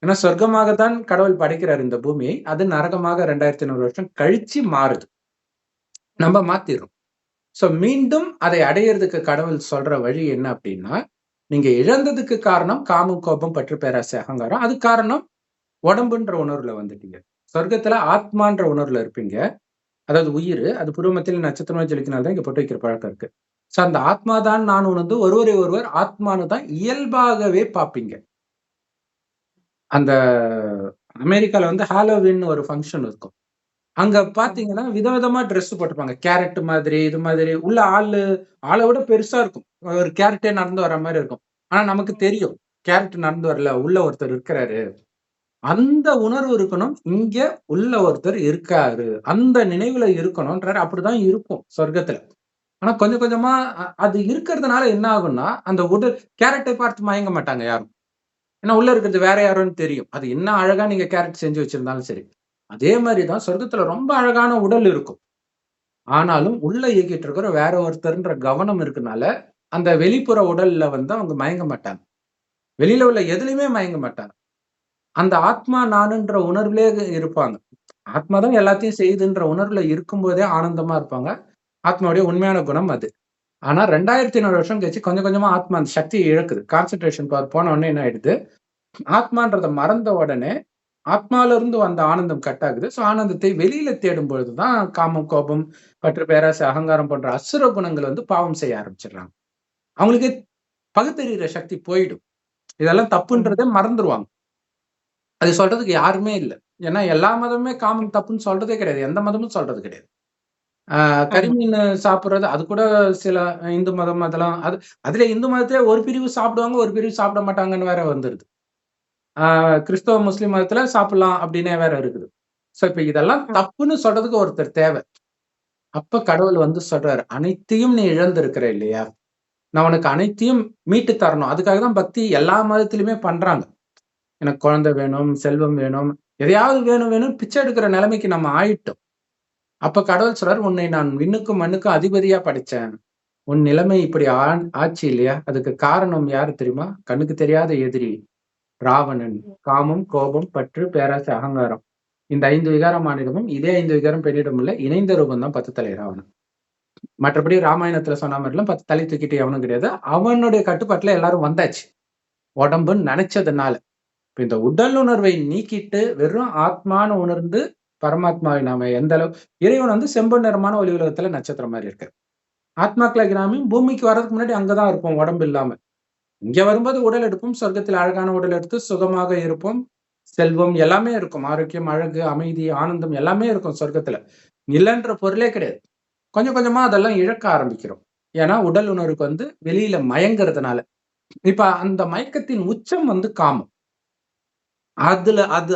ஏன்னா சொர்க்கமாக தான் கடவுள் படைக்கிறார் இந்த பூமியை. அது நரகமாக 2500 வருஷம் கழிச்சு மாறுது. நம்ம மாத்திர்றோம். சோ மீண்டும் அதை அடையறதுக்கு கடவுள் சொல்ற வழி என்ன அப்டின்னா, நீங்க இழந்ததுக்கு காரணம் காமம், கோபம், பற்று, பேராசை, அகங்காரம். அதுக்கு காரணம் உடம்புன்ற உணர்வுல வந்துட்டீங்க. சொர்க்கத்துல ஆத்மான்ற உணர்வுல இருப்பீங்க. அதாவது உயிரு. அது புருவ மத்தியில நட்சத்திரமா ஜொலிக்கிறனால தான் இங்க பொட்டு வைக்கிற பழக்கம் இருக்கு. சோ அந்த ஆத்மா தான் நான் உணர்ந்து ஒருவரை ஒருவர் ஆத்மான்னு தான் இயல்பாகவே பார்ப்பீங்க. அந்த அமெரிக்கால வந்து ஹாலோவீன்னு ஒரு ஃபங்ஷன் இருக்கும். அங்க ம். பார்த்தீங்கன்னா, விதவிதமா ட்ரெஸ் போட்டுருப்பாங்க. கேரட் மாதிரி, இது மாதிரி உள்ள ஆள விட பெருசா இருக்கும். ஒரு கேரட்டே நடந்து வர மாரி இருக்கும். ஆனா நமக்கு தெரியும். கேரட் நடந்து வரல. உள்ள ஒருத்தர் இருக்கிறாரு. அந்த உணர்வு இருக்கணும். இங்க உள்ள ஒருத்தர் இருக்காரு. அந்த நினைவுல இருக்கணும்ன்றாரு. அப்படிதான் இருக்கும் சொர்க்கத்துல. ஆனா கொஞ்சம் கொஞ்சமா அது இருக்கிறதுனால என்ன ஆகும்னா, அந்த உடல் கேரட்டை பார்த்து மயங்க மாட்டாங்க யாரும். ஏன்னா உள்ள இருக்கிறது வேற யாரோன்னு தெரியும். அது என்ன அழகா நீங்க கேரட் செஞ்சு வச்சிருந்தாலும் சரி. அதே மாரி தான் சொர்க்கத்துல ரொம்ப அழகான உடல் இருக்கும். ஆனாலும் உள்ள இயக்கிட்டு இருக்கிற வேற ஒருத்தர்ன்ற கவனம் இருக்கனால, அந்த வெளிப்புற உடல்ல வந்து அவங்க மயங்க மாட்டாங்க. வெளியில உள்ள எதுலயுமே மயங்க மாட்டாங்க. அந்த ஆத்மா நானுன்ற உணர்விலே இருப்பாங்க. ஆத்மா தான் எல்லாத்தையும் செய்யுதுன்ற உணர்வுல இருக்கும்போதே ஆனந்தமா இருப்பாங்க. ஆத்மாவுடைய உண்மையான குணம் அது. ஆனா 2500 வருஷம் கழிச்சு கொஞ்சம் கொஞ்சமா ஆத்மா அந்த சக்தியை இழக்குது. கான்சன்ட்ரேஷன் பவர் போன உடனே என்ன ஆயிடுது, ஆத்மான்றத மறந்த உடனே ஆத்மால இருந்து வந்த ஆனந்தம் கட் ஆகுது. ஸோ ஆனந்தத்தை வெளியில தேடும் பொழுது தான் காமம், கோபம், பற்று, பேராசை, அகங்காரம் போன்ற அசுர குணங்கள் வந்து பாவம் செய்ய ஆரம்பிச்சிடுறாங்க. அவங்களுக்கு பகுத்தறிகிற சக்தி போயிடும். இதெல்லாம் தப்புன்றதே மறந்துருவாங்க. அது சொல்றதுக்கு யாருமே இல்ல. ஏன்னா எல்லா மதமுமே காமம் தப்புன்னு சொல்றதே கிடையாது. எந்த மதமும் சொல்றது கிடையாது. ஆமா. கரிமீன் சாப்பிடுறது அது கூட சில இந்து மதம் அதெல்லாம் அதுல இந்து மதத்திலே ஒரு பிரிவு சாப்பிடுவாங்க, ஒரு பிரிவு சாப்பிட மாட்டாங்கன்னு வேற வந்துருது. கிறிஸ்தவ, முஸ்லிம் மதத்துல சாப்பிடலாம் அப்படின்னே வேற இருக்குது. சோ இப்ப இதெல்லாம் ம். தப்புன்னு சொல்றதுக்கு ஒருத்தர் தேவை. அப்ப கடவுள் வந்து சொல்றாரு, "அனைத்தையும் நீ இழந்திருக்கிற இல்லையா? நான் உனக்கு அனைத்தையும் மீட்டு தரணும்." அதுக்காக தான் பக்தி எல்லா மதத்திலுமே பண்றாங்க. எனக்கு குழந்தை வேணும், செல்வம் வேணும், எதையாவது வேணும் வேணும்னு பிச்சை எடுக்கிற நிலைமைக்கு நம்ம ஆயிட்டோம். அப்ப கடவுள் சொல்றாரு, "உன்னை நான் விண்ணுக்கும் மண்ணுக்கும் அதிபதியா படைச்சேன். உன் நிலைமை இப்படி ஆச்சு இல்லையா? அதுக்கு காரணம் யாரு தெரியுமா? கண்ணுக்கு தெரியாத எதிரி ராவணன். காமம், கோபம், பற்று, பேராசை, அகங்காரம். இந்த 5 விகாரம் ஆணிடமும் இதே 5 விகாரம் பெண்ணிடம் உள்ள இணைந்த ரூபம் தான் 10 தலை ராவணன். மற்றபடி ராமாயணத்துல சொன்ன மாதிரிலாம் 10 தலை தூக்கிட்டு எவனும் கிடையாது. அவனுடைய கட்டுப்பாட்டுல எல்லாரும் வந்தாச்சு. உடம்புன்னு நினைச்சதுனால. இப்ப இந்த உடல் உணர்வை நீக்கிட்டு வெறும் ஆத்மான்னு உணர்ந்து பரமாத்மாவை நாம எந்த அளவு இறைவன் வந்து செம்பொன் நிறமான ஒளி உலகத்துல நட்சத்திரம் மாதிரி இருக்காரு. ஆத்மாக்களாகி நாமே பூமிக்கு வர்றதுக்கு முன்னாடி அங்கதான் இருப்போம் உடம்பு இல்லாம. இங்க வரும்போது உடல் எடுப்போம். சொர்க்கத்தில் அழகான உடல் எடுத்து சுகமாக இருப்போம். செல்வம் எல்லாமே இருக்கும். ஆரோக்கியம், அழகு, அமைதி, ஆனந்தம் எல்லாமே இருக்கும் சொர்க்கத்துல. இல்லன்ற பொருளே கிடையாது. கொஞ்சம் கொஞ்சமா அதெல்லாம் இழக்க ஆரம்பிக்கிறோம். ஏன்னா உடல் உணர்வுக்கு வந்து வெளியில மயங்குறதுனால. இப்ப அந்த மயக்கத்தின் உச்சம் வந்து காமம்.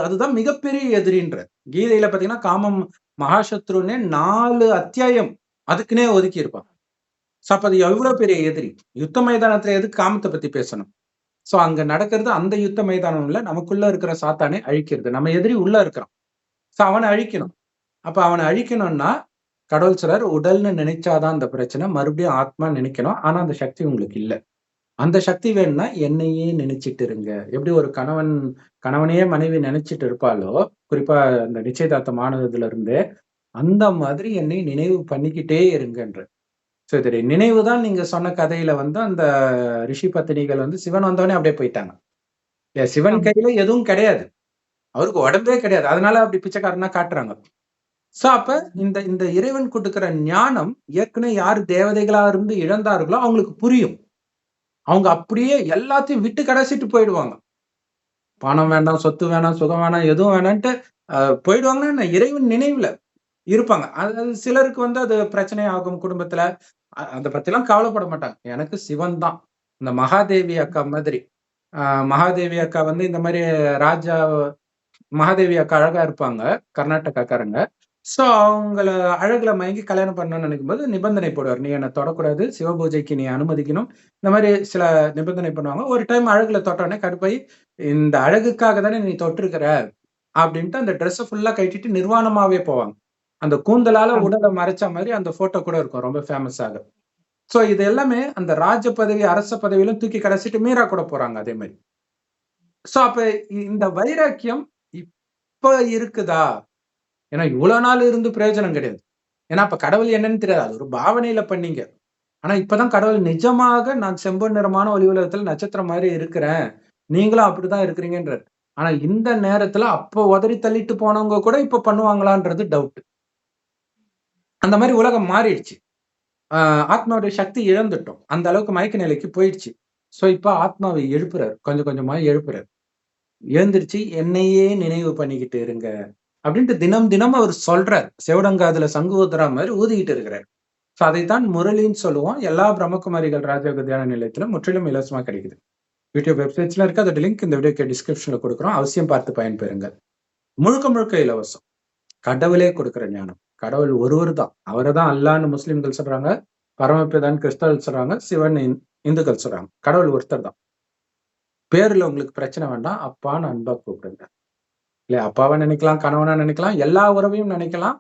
அதுதான் மிகப்பெரிய எதிரின்றார். கீதையில பார்த்தீங்கன்னா, காமம் மகாசத்ருன்னே 4 அத்தியாயம் அதுக்குன்னே ஒதுக்கி இருப்பான். சோ அப்ப அது எவ்வளவு பெரிய எதிரி. யுத்த மைதானத்துல எதுக்கு காமத்த பத்தி பேசணும்? சோ அங்க நடக்கிறது அந்த யுத்த மைதானம் இல்ல. நமக்குள்ள இருக்கிற சாத்தானை அழிக்கிறது. நம்ம எதிரி உள்ள இருக்கிறான். சோ அவன அழிக்கணும். அப்ப அவன அழிக்கணும்னா, கடவுள் சொல்றாரு, உடல்ன்னு நினைச்சாதான் அந்த பிரச்சனை. மறுபடியும் ஆத்மா நினைக்கணும். ஆனா அந்த சக்தி உங்களுக்கு இல்ல. அந்த சக்தி வேணும்னா என்னையே நினைச்சிட்டு இருங்க. எப்படி ஒரு கணவனையே மனைவி நினைச்சிட்டு இருப்பாளோ, குறிப்பா அந்த நிச்சயதார்த்தம் ஆனதுல இருந்தே, அந்த மாதிரி என்னை நினைவு பண்ணிக்கிட்டே இருங்கன்றார். சோ இது நினைவு தான் நீங்க சொன்ன கதையில வந்து அந்த ரிஷி பத்தினிகள் வந்து சிவன் வந்தோனே அப்படியே போயிட்டாங்க. சிவன் ஆமா. கையில எதுவும் கிடையாது. அவருக்கு உடம்பே கிடையாது. அதனால அப்படி பிச்சைக்காரனா காட்டுறாங்க. சோ அப்ப இந்த இந்த இறைவன் குடுக்கிற ஞானம் ஏற்கனவே யாரு தேவதைகளா இருந்து இழந்தார்களோ அவங்களுக்கு புரியும். அவங்க அப்படியே எல்லாத்தையும் விட்டு கடைசிட்டு போயிடுவாங்க. பணம் வேண்டாம், சொத்து வேணாம், சுகம் வேணாம், எதுவும் வேணான்ட்டு போயிடுவாங்கன்னா என்ன இறைவன் நினைவுல இருப்பாங்க. அது சிலருக்கு வந்து அது பிரச்சனை ஆகும் குடும்பத்துல. அத பத்திலாம் கவலைப்பட மாட்டாங்க. எனக்கு சிவன் தான். இந்த மகாதேவி அக்கா மாதிரி. அ மகாதேவி அக்கா வந்து இந்த மாரி ராஜா மகாதேவி அக்கா அழகா இருப்பாங்க. கர்நாடகாக்காரங்க. சோ அவங்கள அழகுல மயங்கி கல்யாணம் பண்ணணும்னு நினைக்கும்போது நிபந்தனை போடுவாரு. "நீ என்ன தொடக்கூடாது. சிவபூஜைக்கு நீ அனுமதிக்கணும்." இந்த மாரி சில நிபந்தனை பண்ணுவாங்க. ஒரு டைம் அழகுல தொட்டவுடனே கடுப்பாயி, "இந்த அழகுக்காக தானே நீ தொட்டிருக்கிற." அப்படின்ட்டு அந்த ட்ரெஸ்ஸ ஃபுல்லா கழட்டிட்டு நிர்வாணமாவே போவாங்க. அந்த கூந்தலால ஆமா. உடல மறைச்ச மாரி அந்த ஃபோட்டோ கூட இருக்கும். ரொம்ப ஃபேமஸாக. சோ இது எல்லாமே அந்த ராஜ பதவி, அரச பதவியிலும் தூக்கி கடைசிட்டு மீரா கூட போறாங்க அதே மாரி. சோ அப்ப இந்த வைராக்கியம் இப்ப இருக்குதா? ஏன்னா இவ்வளோ நாள் இருந்து பிரயோஜனம் கிடையாது. ஏன்னா அப்ப கடவுள் என்னன்னு தெரியாது. அது ஒரு பாவனையில பண்ணீங்க. ஆனா இப்பதான் கடவுள் நிஜமாக நான் செம்பொன் நிறமான ஒளி உலகத்துல நட்சத்திரம் மாரி இருக்கிறேன். நீங்களும் அப்படிதான் இருக்கிறீங்கன்றாரு. ஆனா இந்த நேரத்துல அப்ப உதறி தள்ளிட்டு போனவங்க கூட இப்ப பண்ணுவாங்களான்றது டவுட். அந்த மாரி உலகம் மாறிடுச்சு. ஆ ஆத்மாவுடைய சக்தி இழந்துட்டோம். அந்த அளவுக்கு மயக்க நிலைக்கு போயிடுச்சு. சோ இப்ப ஆத்மாவை எழுப்புறாரு. கொஞ்சம் கொஞ்சமா எழுப்புறாரு. எழுந்திருச்சு என்னையே நினைவு பண்ணிக்கிட்டு இருங்க. அப்படின்ட்டு தினம் தினம் அவர் சொல்றார். செவிடங்காதுல சங்கு ஊதுறா மாரி ஊதிக்கிட்டு இருக்கிறார். சோ அதைத்தான் முரளின்னு சொல்லுவோம். எல்லா பிரம்மகுமாரிகள் ராஜயோக தியான நிலையத்திலும் முற்றிலும் இலவசமா கிடைக்குது. யூடியூப் வெப்சைட்ஸ்ல இருக்கு. அதோட லிங்க் இந்த வீடியோக்கு டிஸ்கிரிப்ஷன்ல குடுக்குறோம். அவசியம் பார்த்து பயன்பெறுங்க. முழுக்க முழுக்க இலவசம். கடவுளே குடுக்குற ஞானம். கடவுள் ஒருவர் தான். அவர தான் அல்லான்னு முஸ்லிம்கள் சொல்றாங்க. பரமபிதான்னு கிறிஸ்தவர்கள் சொல்றாங்க. சிவன் இந்துக்கள் சொல்றாங்க. கடவுள் ஒருத்தர் தான். பேருல உங்களுக்கு பிரச்சனை வேண்டாம். அப்பான்னு அன்பா கூப்பிடுங்க. இல்ல அப்பாவா நினைக்கலாம், கணவனா நினைக்கலாம், எல்லா உறவையும் நினைக்கலாம்.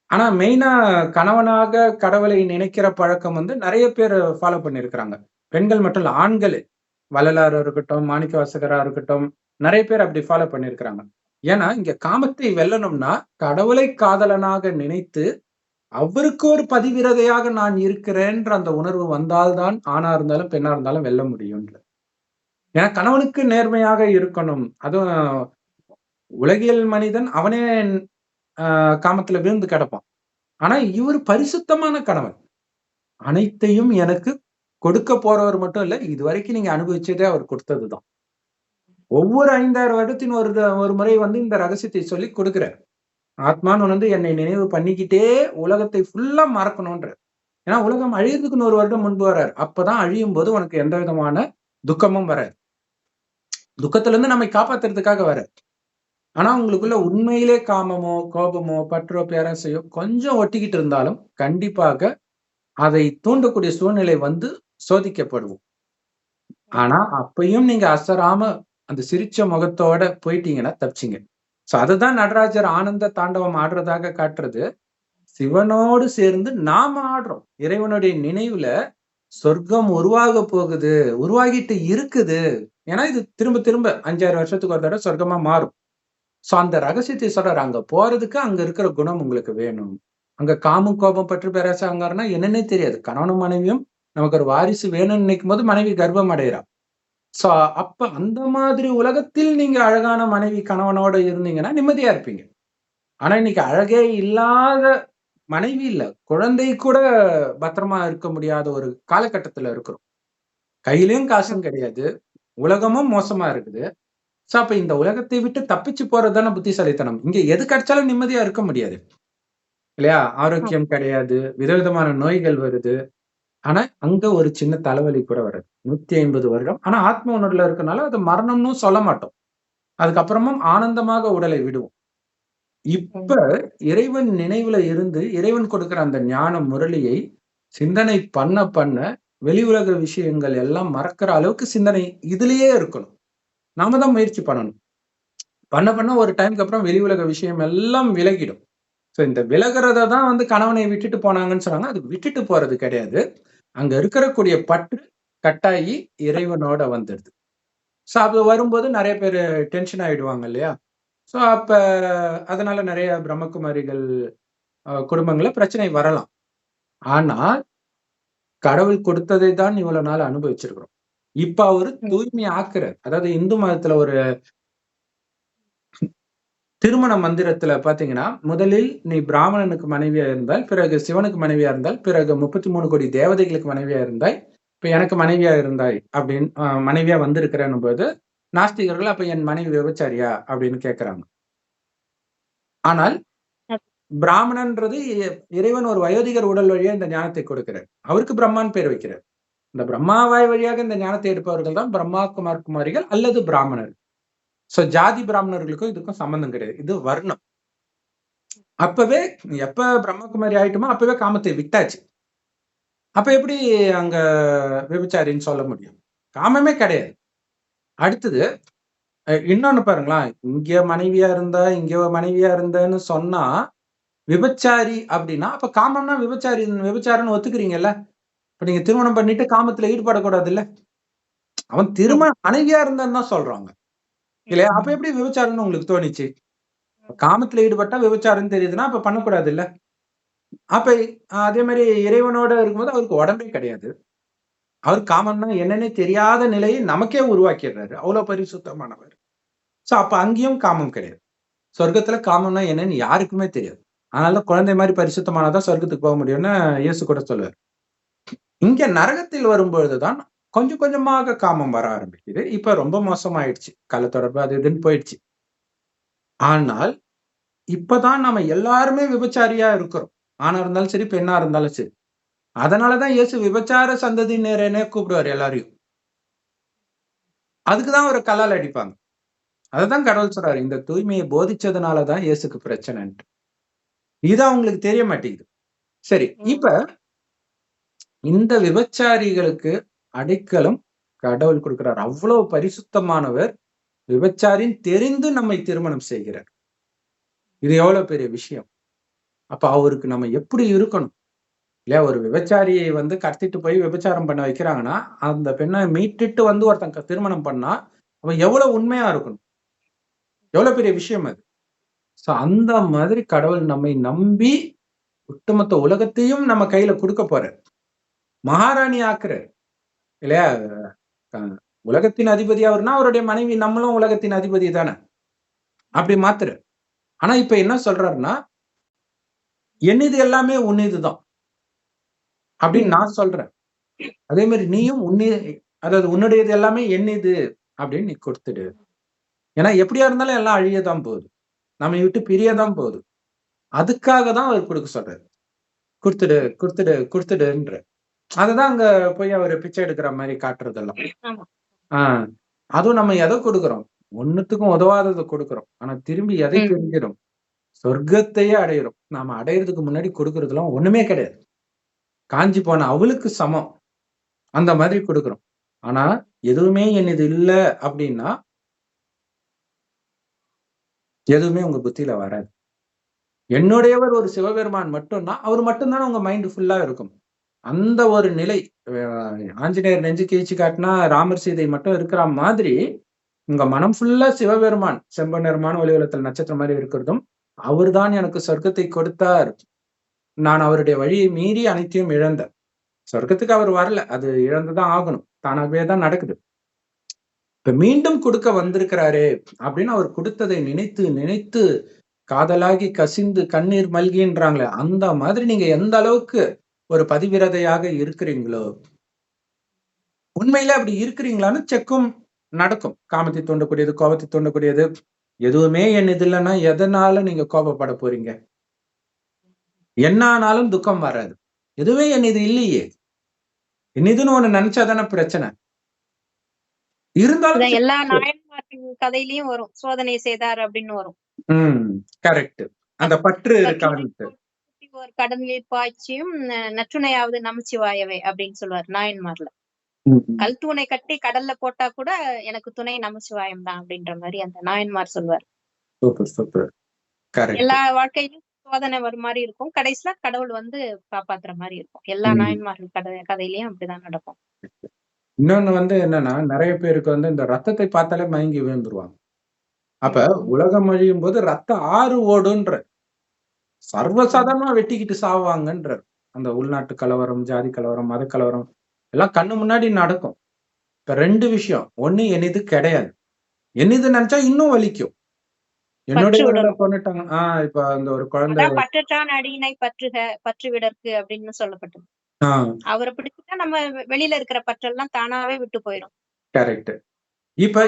ஆனா மெயினா கணவனாக கடவுளை நினைக்கிற பழக்கம் வந்து நெறைய பேர் ஃபாலோ பண்ணியிருக்கிறாங்க. பெண்கள் மட்டும் இல்ல, ஆண்களே. வள்ளலாரா இருக்கட்டும், மாணிக்கவாசகரா இருக்கட்டும், நெறைய பேர் அப்படி ஃபாலோ பண்ணியிருக்கிறாங்க. ஏன்னா, இங்க காமத்தை வெல்லணும்னா, கடவுளை காதலனாக நினைத்து, அவருக்கு ஒரு பதிவிரதையாக நான் இருக்கிறேன்ற அந்த உணர்வு வந்தால்தான் ஆணா இருந்தாலும் பெண்ணா இருந்தாலும் வெல்ல முடியும். ஏன்னா கணவனுக்கு நேர்மையாக இருக்கணும். அதுவும் உலகியல் மனிதன் அவனே காமத்துல விழுந்து கிடப்பான். ஆனா இவர் பரிசுத்தமான கணவன். அனைத்தையும் எனக்கு கொடுக்க போறவர் மட்டும் இல்ல, இதுவரைக்கும் நீங்க அனுபவிச்சதே அவர் கொடுத்ததுதான். ஒவ்வொரு 5000 வருடத்தின் ஒரு முறை வந்து இந்த ரகசியத்தை சொல்லி கொடுக்கிறார். ஆத்மான்னு வந்து என்னை நினைவு பண்ணிக்கிட்டே உலகத்தை ஃபுல்லா மறக்கணும்ன்ற. ஏன்னா உலகம் அழியறதுக்கு 100 வருடம் முன்பு வர்றாரு. அப்பதான் அழியும் போது உனக்கு எந்த விதமான துக்கமும் வராது. துக்கத்துல இருந்து நம்மை காப்பாத்துறதுக்காக வராரு. ஆனா உங்களுக்குள்ள உண்மையிலே காமமோ, கோபமோ, பற்றோ, பேராசையோ கொஞ்சம் ஒட்டிக்கிட்டு இருந்தாலும் கண்டிப்பாக அதை தூண்டக்கூடிய சூழ்நிலை வந்து சோதிக்கப்படுவோம். ஆனா அப்பயும் நீங்க அசராம அந்த சிரிச்ச முகத்தோட போயிட்டீங்கன்னா தப்பிச்சீங்க. சோ அதுதான் நடராஜர் ஆனந்த தாண்டவம் ஆடுறதாக காட்டுறது. சிவனோடு சேர்ந்து நாம ஆடுறோம். இறைவனுடைய நினைவுல சொர்க்கம் உருவாக போகுது, உருவாகிட்டு இருக்குது. ஏன்னா இது திரும்ப திரும்ப 5000 வருஷத்துக்கு ஒரு தடவை சொர்க்கமா மாறும். சோ அந்த ரகசியத்தை சொல்றாரு. அங்க போறதுக்கு அங்க இருக்கிற குணம் உங்களுக்கு வேணும். அங்க காமம், கோபம், பற்று, பேராசை, அகங்காரம்னா என்னன்னே தெரியாது. கணவனும் மனைவியும் நமக்கு ஒரு வாரிசு வேணும்னு நினைக்கும் போது மனைவி கர்ப்பம் அடைகிறா. சோ அப்ப அந்த மாதிரி உலகத்தில் நீங்க அழகான மனைவி கணவனோட இருந்தீங்கன்னா நிம்மதியா இருப்பீங்க. ஆனா இன்னைக்கு அழகே இல்லாத மனைவி இல்ல, குழந்தை கூட பத்திரமா இருக்க முடியாத ஒரு காலகட்டத்துல இருக்கிறோம். கையிலயும் காசும் கிடையாது. உலகமும் மோசமா இருக்குது. சோ அப்ப இந்த உலகத்தை விட்டு தப்பிச்சு போறதுதானே புத்திசாலித்தனம். இங்க எது கிடைச்சாலும் நிம்மதியா இருக்க முடியாது. இல்லையா? ஆரோக்கியம் கிடையாது. விதவிதமான நோய்கள் வருது. ஆனா அங்க ஒரு சின்ன தலைவலி கூட வராது. 150 வருடம். ஆனா ஆத்ம உணர்வுல இருக்கனால அது மரணம்னு சொல்ல மாட்டோம். அதுக்கப்புறமும் ஆனந்தமாக உடலை விடுவோம். இப்ப இறைவன் நினைவுல இருந்து இறைவன் கொடுக்கிற அந்த ஞான முரளியை சிந்தனை பண்ண பண்ண வெளி உலக விஷயங்கள் எல்லாம் மறக்கிற அளவுக்கு சிந்தனை இதுலயே இருக்கணும். நாம தான் முயற்சி பண்ணணும். பண்ண பண்ண ஒரு டைம்க்கு அப்புறம் வெளி உலக விஷயம் எல்லாம் விலகிடும். சோ இந்த விலகுறத தான் வந்து கணவனை விட்டுட்டு போனாங்கன்னு சொன்னாங்க. அது விட்டுட்டு போறது கிடையாது. அங்க இருக்கக்கூடிய பற்று கட்டாயி இறைவனோட வந்துடுது. சோ அது வரும்போது நெறைய பேரு டென்ஷன் ஆயிடுவாங்க இல்லையா? சோ அப்ப அதனால நெறைய பிரம்மகுமாரிகள் குடும்பங்கள்ல பிரச்சனை வரலாம். ஆனா கடவுள் கொடுத்ததை தான் இவ்வளவு நாள் அனுபவிச்சிருக்கிறோம். இப்ப அவரு தூய்மை ஆக்குறார். அதாவது இந்து மதத்துல ஒரு திருமண மந்திரத்துல பாத்தீங்கன்னா, முதலில் நீ பிராமணனுக்கு மனைவியா இருந்தால், பிறகு சிவனுக்கு மனைவியா இருந்தால், பிறகு 33 கோடி தேவதைகளுக்கு மனைவியா இருந்தாய். இப்ப எனக்கு மனைவியா இருந்தாய் அப்படின்னு மனைவியா வந்திருக்கிறன்னும்போது, நாஸ்திகர்கள் அப்ப என் மனைவி விபச்சாரியா? அப்படின்னு கேட்கிறாங்க. ஆனால் பிராமணன்றது இறைவன் ஒரு வயோதிகர் உடல் வழியா இந்த ஞானத்தை கொடுக்கிறார். அவருக்கு பிரம்மான்னு பேர் வைக்கிறார். இந்த பிரம்மாவாய் வழியாக இந்த ஞானத்தை எடுப்பவர்கள் தான் பிரம்மா குமாரிகள் அல்லது பிராமணர். சோ ஜாதி பிராமணர்களுக்கும் இதுக்கும் சம்பந்தம் கிடையாது. இது வர்ணம். அப்பவே எப்ப பிரம்மகுமாரி ஆயிட்டோமோ அப்பவே காமத்தை விட்டாச்சு. அப்ப எப்படி அங்க விபச்சாரின்னு சொல்ல முடியும்? காமமே கிடையாது. அடுத்தது இன்னொன்னு பாருங்களேன். இங்க மனைவியா இருந்தா, இங்க மனைவியா இருந்தேன்னு சொன்னா, விபச்சாரி அப்படின்னா, அப்ப காமம்னா விபச்சாரம்னு ஒத்துக்கிறீங்கல்ல? இப்ப நீங்க திருமணம் பண்ணிட்டு காமத்துல ஈடுபடக்கூடாதுல்ல? அவன் மனைவியா இருந்தான்னு தான் சொல்றாங்க. இல்லையா? அப்ப எப்படி விபச்சாரம்னு உங்களுக்கு தோணிச்சு? காமத்துல ஈடுபட்டா விபச்சாரம்னு தெரியுதுன்னா, அப்ப பண்ணக்கூடாதுல்ல? அப்ப அதே மாரி இறைவனோட இருக்கும்போது அவருக்கு உடம்பே கிடையாது. அவர் காமம்னா என்னன்னே தெரியாத நிலையை நமக்கே உருவாக்கிடுறாரு. அவ்வளவு பரிசுத்தமானவர். சோ அப்ப அங்கேயும் காமம் கிடையாது. சொர்க்கத்துல காமம்னா என்னன்னு யாருக்குமே தெரியாது. அதனால குழந்தை மாரி பரிசுத்தமானதா சொர்க்கத்துக்கு போக முடியும்னு இயேசு கூட சொல்லுவாரு. இங்க நரகத்தில் வரும்பொழுது தான் கொஞ்சம் கொஞ்சமாக காமம் வர ஆரம்பிக்குது. இப்ப ரொம்ப மோசமாயிடுச்சு. கள்ள தொடர்பு அது இதுன்னு போயிடுச்சு. ஆனால் இப்பதான் நம்ம எல்லாருமே விபச்சாரியா இருக்கிறோம். ஆணா இருந்தாலும் சரி, பெண்ணா இருந்தாலும் சரி. அதனாலதான் இயேசு விபச்சார சந்ததியினரேன்னே கூப்பிடுவாரு எல்லாரையும். அதுக்கு தான் ஒரு கல்லால் அடிப்பாங்க. அததான் கடவுள் சொல்றாரு. இந்த தூய்மையை போதிச்சதுனால தான் இயேசுக்கு பிரச்சனைன்ட்டு. இது அவங்களுக்கு தெரிய மாட்டேங்குது. சரி, இப்ப இந்த விபச்சாரிகளுக்கு அடைக்கலம் கடவுள் கொடுக்கிறார். அவ்வளவு பரிசுத்தமானவர் விபச்சாரின்னு தெரிந்து நம்மை திருமணம் செய்கிறார். இது எவ்வளவு பெரிய விஷயம். அப்ப அவருக்கு நம்ம எப்படி இருக்கணும்? இல்லையா? ஒரு விபச்சாரியை வந்து கடத்திட்டு போய் விபச்சாரம் பண்ண வைக்கிறாங்கன்னா, அந்த பெண்ணை மீட்டுட்டு வந்து ஒருத்தன் திருமணம் பண்ணா, அவன் எவ்வளவு உண்மையா இருக்கணும்? எவ்வளவு பெரிய விஷயம் அது. சோ அந்த மாதிரி கடவுள் நம்மை நம்பி ஒட்டுமொத்த உலகத்தையும் நம்ம கையில கொடுக்க போறார். மகாராணி ஆக்குறார் இல்லையா? உலகத்தின் அதிபதி அவர்னா அவருடைய மனைவி நம்மளும் உலகத்தின் அதிபதி தானே. அப்படி மாத்துற. ஆனா இப்ப என்ன சொல்றாருன்னா, என்னது எல்லாமே உன்னிதுதான் அப்படின்னு நான் சொல்றேன். அதே மாதிரி நீயும் அதாவது உன்னுடையது எல்லாமே என்னது அப்படின்னு நீ கொடுத்துடு. ஏன்னா எப்படியா இருந்தாலும் எல்லாம் அழியதான் போகுது, நம்ம விட்டு பிரியதான் போகுது. அதுக்காக தான் அவர் கொடுக்க சொல்றாரு. கொடுத்துடு கொடுத்துடு கொடுத்துடுன்ற. அதுதான் அங்க போய் அவர் பிச்சை எடுக்கிற மாதிரி காட்டுறதெல்லாம். ஆஹ் அதுவும் நம்ம எதை கொடுக்கிறோம்? ஒண்ணுத்துக்கும் உதவாததை கொடுக்கிறோம். ஆனா திரும்பி எதை பெறுகிறோம்? சொர்க்கத்தையே அடையிறோம். நாம அடையிறதுக்கு முன்னாடி கொடுக்கறதுலாம் ஒண்ணுமே கிடையாது. காஞ்சி போன அவளுக்கு சமம் அந்த மாதிரி கொடுக்கிறோம். ஆனா எதுவுமே என்னது இல்ல அப்படின்னா எதுவுமே உங்க புத்தியில வராது. என்னுடையவர் ஒரு சிவபெருமான் மட்டும்தான், அவர் மட்டும்தானே உங்க மைண்ட் ஃபுல்லா இருக்கும். அந்த ஒரு நிலை ஆஞ்சநேயர் நெஞ்சு கீழ்ச்சி காட்டினா ராமர் சீதை மட்டும் இருக்கிற மாதிரி உங்க மனம் ஃபுல்லா சிவபெருமான் செம்பநிறமான ஒளி உலகத்தில் நட்சத்திரம் மாதிரி இருக்கிறதும், அவர்தான் எனக்கு சொர்க்கத்தை கொடுத்தார், நான் அவருடைய வழியை மீறி அனைத்தையும் இழந்தேன். சொர்க்கத்துக்கு அவர் வரல, அது இழந்துதான் ஆகணும், தானாகவே தான் நடக்குது. இப்ப மீண்டும் கொடுக்க வந்திருக்கிறாரே அப்படின்னு அவர் கொடுத்ததை நினைத்து நினைத்து காதலாகி கசிந்து கண்ணீர் மல்கின்றாங்களே, அந்த மாதிரி நீங்க எந்த அளவுக்கு ஒரு பதிவிரதையாக இருக்கிறீங்களோ, உண்மையில அப்படி இருக்கிறீங்களான்னு செக்கும் நடக்கும். காமத்தை தூண்டக்கூடியது, கோபத்தை தூண்டக்கூடியது எதுவுமே என் இது இல்லைன்னா எதனால நீங்க கோபப்பட போறீங்க? என்ன ஆனாலும் துக்கம் வராது. எதுவே என் இது இல்லையே, என் இதுன்னு ஒண்ணு நினைச்சாதானே பிரச்சனை. இருந்தாலும் எல்லா நாயன்மார்களின் கதையிலயும் வரும், சோதனை செய்தார் அப்படின்னு வரும். கரெக்ட். அந்த பற்று இருக்கான்ட்டு ஒரு கடலில் பாய்ச்சியும் நற்றுணையாவது நமச்சிவாயவே அப்படின்னு சொல்லுவார் நாயன்மார்ல. கல் தூணை கட்டி கடல்ல போட்டா கூட எனக்கு துணை நமச்சிவாயம் தான் அப்படின்ற மாதிரி அந்த நாயன்மார் சொல்வார். எல்லா வாழ்க்கையிலும் சோதனை வர மாதிரி இருக்கும், கடைசியில கடவுள் வந்து காப்பாத்துற மாதிரி இருக்கும். எல்லா நாயன்மார்கள் கதையிலயும் அப்படிதான் நடக்கும். இன்னொன்னு வந்து என்னன்னா, நிறைய பேருக்கு வந்து இந்த ரத்தத்தை பார்த்தாலே மயங்கி விழுந்துருவாங்க. அப்ப உலகம் அழியும் போது ரத்த ஆறு ஓடுன்ற சர்வசாதாரணமா வெட்டிக்கிட்டு சாவாங்கன்ற அந்த உள்நாட்டு கலவரம், ஜாதி கலவரம், மத கலவரம் எல்லாம் கண்ணு முன்னாடி நடக்கும். இப்ப 2 விஷயம். ஒண்ணு என்னது கிடையாது. என்னது நினைச்சா இன்னும் வலிக்கும். என்னுடைய கொண்டுட்டாங்க. இப்ப அந்த ஒரு குழந்தை பற்றற்றான் அடியினை பற்றுக பற்று விடற்கு அப்படின்னு சொல்லப்பட்டது. அவரை பிடிச்சா நம்ம வெளியில இருக்கிற பற்றெல்லாம் தானாவே விட்டு போயிடும். கரெக்ட். இப்ப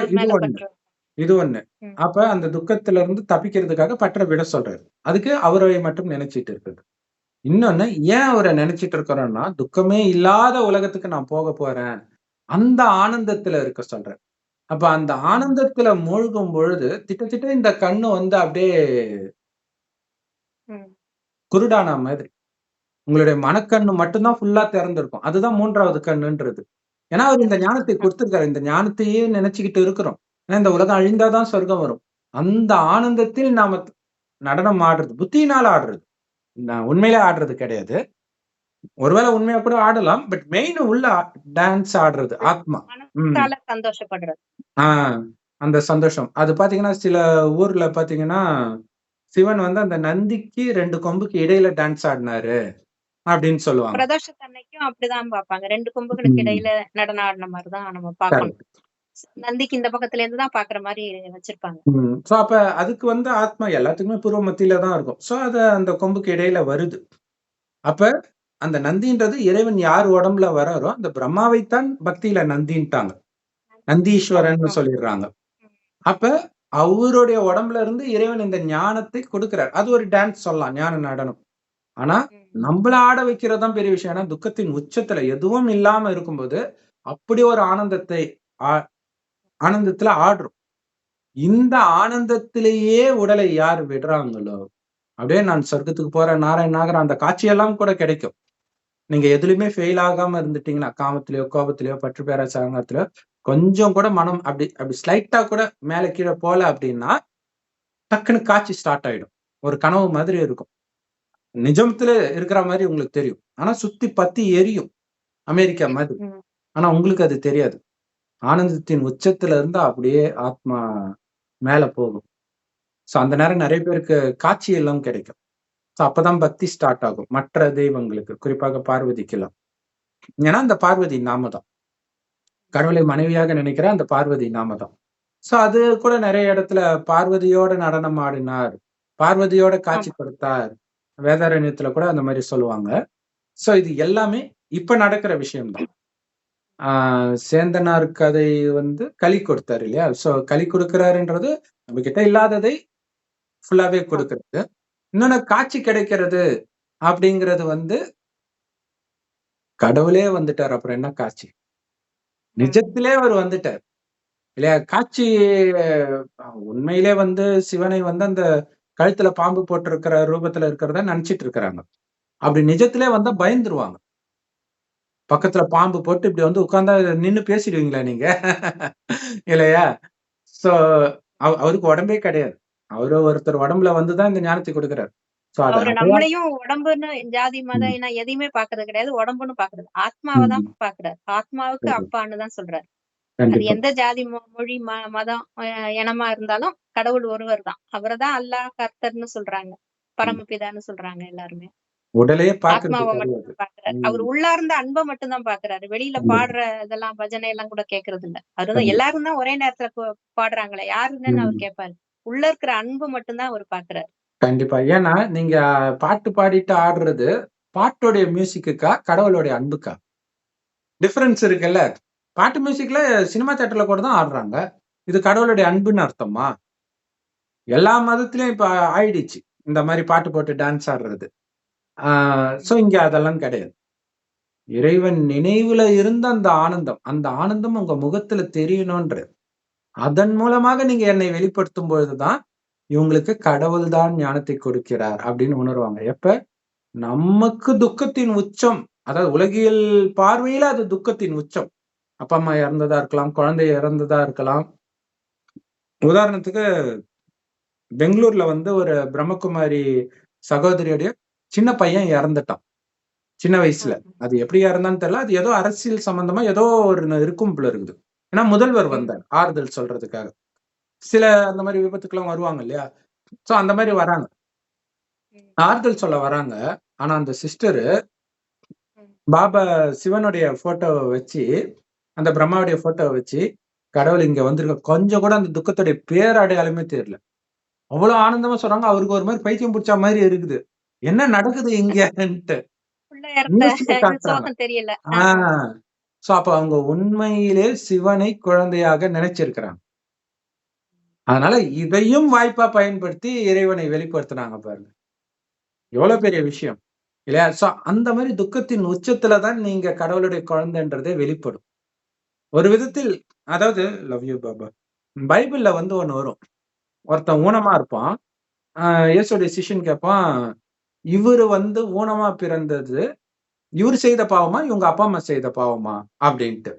இது ஒண்ணு. அப்ப அந்த துக்கத்துல இருந்து தப்பிக்கிறதுக்காக பற்ற விட சொல்றாரு. அதுக்கு அவரை மட்டும் நினைச்சிட்டு இருக்குது. இன்னொன்னு, ஏன் அவரை நினைச்சிட்டு இருக்கிறோம்னா, துக்கமே இல்லாத உலகத்துக்கு நான் போக போறேன், அந்த ஆனந்தத்துல இருக்க சொல்றேன். அப்ப அந்த ஆனந்தத்துல மூழ்கும் பொழுது திட்டத்திட்ட இந்த கண்ணு வந்து அப்படியே குருடான மாதிரி. உங்களுடைய மனக்கண்ணு மட்டும்தான் ஃபுல்லா திறந்திருக்கும். அதுதான் 3வது கண்ணுன்றது. ஏன்னா அவர் இந்த ஞானத்தை கொடுத்திருக்காரு. இந்த ஞானத்தையே நினைச்சுக்கிட்டு இருக்கிறோம். ஏன்னா இந்த உலகம் அழிந்தாதான் சொர்க்கம் வரும். அந்த ஆனந்தத்தில் நாம நடனம் ஆடுறது, புத்தியினால ஆடுறது, உண்மையிலே ஆடுறது கிடையாது. ஒருவேளை உண்மையா கூட ஆடலாம். பட் மெயின் உள்ள டான்ஸ் ஆடுறது ஆத்மா. சந்தோஷப்படுறது. அந்த சந்தோஷம். அது பாத்தீங்கன்னா சில ஊர்ல பாத்தீங்கன்னா சிவன் வந்து அந்த நந்திக்கு 2 கொம்புக்கு இடையில டான்ஸ் ஆடினாரு அப்படின்னு சொல்லுவாங்க. பிரதோஷத்தன்னைக்கும் அப்படிதான் பாப்பாங்க. 2 கொம்புகளுக்கு இடையில நடனம் ஆடின மாதிரிதான் நம்ம பார்க்கணும். நந்திக்கு இந்த பக்கத்துல இருந்து தான் பாக்குற மாதிரி வச்சிருப்பாங்க. சோ அப்ப அதுக்கு வந்து ஆத்மா எல்லாத்துக்குமே பூர்வ மத்தியில தான் இருக்கும். சோ அது அந்த கொம்புக்கு இடையில வருது. அப்ப அந்த நந்தின்றது இறைவன் யார் உடம்புல வராரோ அந்த பிரம்மாவைத்தான் பக்தியில நந்தின்ட்டாங்க. நந்தீஸ்வரன் சொல்லிடுறாங்க. அப்ப அவருடைய உடம்புல இருந்து இறைவன் இந்த ஞானத்தை கொடுக்கிறார். அது ஒரு டான்ஸ் சொல்லலாம், ஞான நடனம். ஆனா நம்மள ஆட வைக்கிறதுதான் பெரிய விஷயம். ஏன்னா துக்கத்தின் உச்சத்துல எதுவும் இல்லாம இருக்கும்போது அப்படி ஒரு ஆனந்தத்துல ஆடுறோம். இந்த ஆனந்தத்திலேயே உடலை யார் விடுறாங்களோ அப்படியே நான் சொர்க்கத்துக்கு போறேன், நாராயணாகிற அந்த காட்சியெல்லாம் கூட கிடைக்கும். நீங்க எதுலயுமே ஃபெயில் ஆகாம இருந்துட்டீங்கன்னா, காமத்திலயோ கோபத்திலயோ பற்று பேராசை அகங்காரத்திலயோ கொஞ்சம் கூட மனம் அப்படி ஸ்லைட்டா கூட மேல கீழே போல அப்படின்னா டக்குன்னு காட்சி ஸ்டார்ட் ஆயிடும். ஒரு கனவு மாதிரி இருக்கும். நிஜத்துல இருக்கிற மாதிரி உங்களுக்கு தெரியும். ஆனா சுத்தி பத்தி எரியும் அமெரிக்கா மாதிரி. ஆனா உங்களுக்கு அது தெரியாது. ஆனந்தத்தின் உச்சத்துல இருந்தா அப்படியே ஆத்மா மேல போகும். சோ அந்த நேரம் நிறைய பேருக்கு காட்சி எல்லாம் கிடைக்கும். அப்பதான் பக்தி ஸ்டார்ட் ஆகும் மற்ற தெய்வங்களுக்கு, குறிப்பாக பார்வதிக்கெல்லாம். ஏன்னா அந்த பார்வதி நாம தான். கடவுளை மனைவியாக நினைக்கிற அந்த பார்வதி நாம தான். சோ அது கூட நிறைய இடத்துல பார்வதியோட நடனம் ஆடினார், பார்வதியோட காட்சி ஆமா. கொடுத்தார். வேதாரண்யத்துல கூட அந்த மாதிரி சொல்லுவாங்க. சோ இது எல்லாமே இப்ப நடக்கிற விஷயம் தான். சேந்தனார் கதை வந்து களி கொடுத்தாரு இல்லையா? சோ களி கொடுக்கிறாருன்றது நம்ம கிட்ட இல்லாததை ஃபுல்லாவே கொடுக்கிறது. இன்னொன்னு காட்சி கிடைக்கிறது அப்படிங்கிறது வந்து கடவுளே வந்துட்டார். அப்புறம் என்ன காட்சி? நிஜத்திலே அவர் வந்துட்டார் இல்லையா? காட்சி உண்மையிலே வந்து சிவனை வந்து அந்த கழுத்துல பாம்பு போட்டிருக்கிற ரூபத்துல இருக்கிறதா நினைச்சிட்டு இருக்கிறாங்க. அப்படி நிஜத்திலே வந்தா பயந்துருவாங்க. பக்கத்துல பாம்பு போட்டு இப்படி வந்து உட்கார்ந்தா நின்னு பேசிடுவீங்களா நீங்க? இல்லையா? சோ அவருக்கு உடம்பே கிடையாது. அவரு ஒருத்தர் உடம்புல வந்துதான் இந்த ஞானத்தை கொடுக்கிறார். சோ அது அவரு அடையாளம். நம்மளையும் உடம்புன்னு ஜாதி, மதம், ம், இனம் எதையுமே பாக்குறது கிடையாது. உடம்புன்னு பாக்குறது. ஆத்மாவ தான் ம். பாக்குறாரு. ஆத்மாவுக்கு சரி. அப்பான்னு தான் சொல்றாரு. அது கண்டிப்பா. எந்த ஜாதி, மொழி, மதம், இனமா இருந்தாலும் கடவுள் ஒருவர் தான். அவரதான் அல்லாஹ், கர்த்தர்ன்னு சொல்றாங்க. ம். பரமபிதான்னு சொல்றாங்க எல்லாருமே. உடலையே ஆத்மாவ பார்க்கறதுக்கு மட்டும் அறியாது. தான் பாக்குறாரு. அவர் ம். உள்ளார்ந்த அன்ப மட்டும் தான் பாக்குறாரு. வெளியில கண்டிப்பா. பாடுற இதெல்லாம் பஜனை எல்லாம் கூட கேட்கறது இல்ல. அவருதான் கண்டிப்பா. எல்லாரும் தான் ஒரே நேரத்துல பாடுறாங்களே, யாருங்கன்னு அவர் ம். கேட்பாரு. உள்ள இருக்கிற அன்பு மட்டும் தான் அவர் பாக்குறாரு. கண்டிப்பா. ஏன்னா, நீங்க பாட்டு பாடிட்டு ஆடுறது, பாட்டோடைய மியூசிக்குக்கா? கடவுளுடைய அன்புக்கா? டிஃபரன்ஸ் இருக்குல்ல. பாட்டு மியூசிக்ல சினிமா தியேட்டர்ல கூட தான் ஆடுறாங்க. இது கடவுளுடைய அன்புன்னு அர்த்தமா? எல்லா மதத்திலயும் இப்ப ஆயிடுச்சு. இந்த மாரி பாட்டு போட்டு டான்ஸ் ஆடுறது. ஆ சோ இங்க அதெல்லாம் கிடையாது. இறைவன் நினைவுல இருந்த அந்த ஆனந்தம், அந்த ஆனந்தம் உங்க முகத்துல தெரியணுன்றது. அதன் மூலமாக நீங்க என்னை வெளிப்படுத்தும் பொழுது தான், இவங்களுக்கு கடவுள் தான் ஞானத்தை கொடுக்கிறார் அப்படின்னு உணருவாங்க. எப்ப? நமக்கு துக்கத்தின் உச்சம். அதாவது உலகியல் பார்வையில அது துக்கத்தின் உச்சம். அப்பா, அம்மா இறந்ததா இருக்கலாம், குழந்தை இறந்ததா இருக்கலாம். உதாரணத்துக்கு பெங்களூர்ல வந்து ஒரு பிரம்மகுமாரி சகோதரியுடைய சின்ன பையன் இறந்துட்டான். சின்ன வயசுல. ம். அது எப்படி இறந்தான்னு தெரியல. அது ஏதோ அரசியல் சம்பந்தமா ஏதோ ஒண்ணு இருக்கும் போல இருக்குது. ஏன்னா முதல்வர் ம். வந்தார். ஆறுதல் சொல்றதுக்காக. சில அந்த மாரி விபத்துக்கெல்லாம் வருவாங்க இல்லையா? சோ அந்த மாரி வராங்க. ம். ஆறுதல் சொல்ல வராங்க. ஆனா அந்த சிஸ்டரு ம். பாபா சிவனுடைய ஃபோட்டோவ வச்சு, அந்த பிரம்மாவுடைய ஃபோட்டோவ வச்சு, கடவுள் இங்க வந்திருக்க கொஞ்சம் கூட அந்த துக்கத்துடைய பேரடையாளமே தெரியல. அவ்வளோ ஆனந்தமா சொல்றாங்க. அவருக்கு ஒரு மாரி பைத்தியம் புடிச்ச மாரி இருக்குது. என்ன நடக்குது இங்கன்ட்டு. உள்ள இறந்த நியூஸ்ல இது காட்டுறாங்க. சோகம் தெரியல. ஆ. சோ அப்ப அவங்க உண்மையிலே சிவனை குழந்தையாக நினைச்சிருக்கிறாங்க. அதனால இதையும் வாய்ப்பா பயன்படுத்தி இறைவனை வெளிப்படுத்துனாங்க பாருங்க. எவ்வளவு பெரிய விஷயம். இல்லையா? சோ அந்த மாரி துக்கத்தின் உச்சத்துல தான் நீங்க கடவுளுடைய குழந்தைன்றதே வெளிப்படும். ஒரு விதத்தில் அதாவது லவ் யூ பாபா. பைபிள்ல வந்து ஒண்ணு வரும். ஒருத்தன் ஊனமா இருப்பான். அ இயேசுடைய சிஷ்யன் கேட்பான், "இவரு வந்து ஊனமா பிறந்தது, இவரு செய்த பாவமா? இவங்க அப்பா, அம்மா செய்த பாவமா?" அப்படின்ட்டு.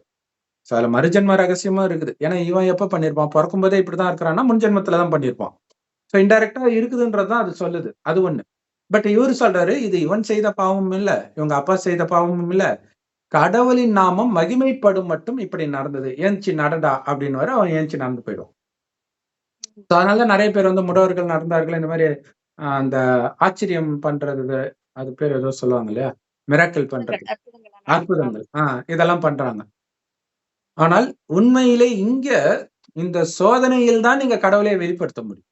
சோ அதுல மறுஜென்ம ரகசியமும் இருக்குது. ஏன்னா இவன் எப்ப பண்ணியிருப்பான்? பொறக்கும்போதே இப்படித்தான் இருக்கிறான்னா, முன் ஜென்மத்துல தான் பண்ணியிருப்பான். சோ இன்டைரக்ட்டா இருக்குதுன்றது தான் அது சொல்லுது. அது ஒண்ணு. பட் இவரு சொல்றாரு, இது இவன் செய்த பாவமும் இல்ல, இவங்க அப்பா செய்த பாவமும் இல்ல. கடவுளின் நாமம் மகிமைப்படும் மட்டும் இப்படி நடந்தது. "ஏந்திச்சு நடடா" அப்படின்னுவாரு. அவன் ஏந்திச்சு நடந்து போயிடுவான். சோ அதனால தான் நெறைய பேர் வந்து முடவர்கள் நடந்தார்கள். இந்த மாரி அந்த ஆச்சரியம் பண்றது, அது பேர் ஏதோ சொல்லுவாங்க இல்லையா? மிராக்கிள் அற்புதங்கள் பண்றது. அற்புதங்களா நடக்கும். அற்புதங்கள். இதெல்லாம் பண்றாங்க. ஆனால் உண்மையிலே இங்க இந்த சோதனையில் தான் நீங்க கடவுளை வெளிப்படுத்த முடியும்.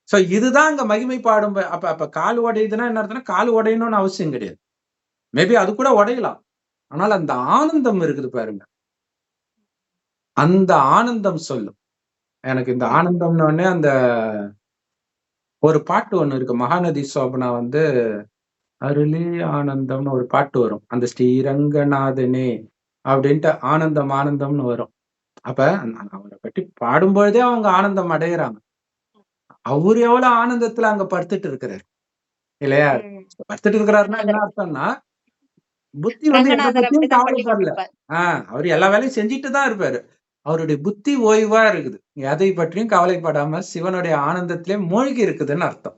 சோ இதுதான் அங்க மகிமை பாடும் அப்ப அப்ப கால் உடையுதுன்னா என்ன அர்த்தம்னா, கால் உடையணும்னு அவசியம் கிடையாது. மேபி அது கூட உடையலாம். ஆனால் அந்த ஆனந்தம் இருக்குது பாருங்க. அந்த ஆனந்தம் சொல்லும். எனக்கு இந்த ம். ஆனந்தம்ன்ன உடனே அந்த ஒரு பாட்டு ஒண்ணு இருக்கு. மகாநதி சோபனா வந்து அருளே ஆனந்தம்னு ஒரு பாட்டு வரும். அந்த ஸ்ரீரங்கநாதனே அப்படின்ட்டு ஆனந்தம் ஆனந்தம்னு வரும். அப்ப அவர பத்தி பாடும்பொழுதே அவங்க ஆனந்தம் அடையறாங்க. அவரு எவ்வளவு ஆனந்தத்துல அங்க படுத்துட்டு இருக்கிறாரு. இல்லையா? ம். படுத்துட்டு இருக்கிறாருன்னா என்ன ரங்கநாதர் அர்த்தம்ன்னா, புத்தி வந்து எத ரங்கநாதர் பத்தியும் அப்படிதான் பண்ணி கவலைப்படல. கொண்டிருப்பார். ஆ அவரு எல்லா வேலையும் செஞ்சுட்டு தான் இருப்பாரு. அவருடைய புத்தி ஓய்வா இருக்குது. எதை பற்றியும் கவலைப்படாம சிவனுடைய ஆனந்தத்திலே மூழ்கி இருக்குதுன்னு அர்த்தம்.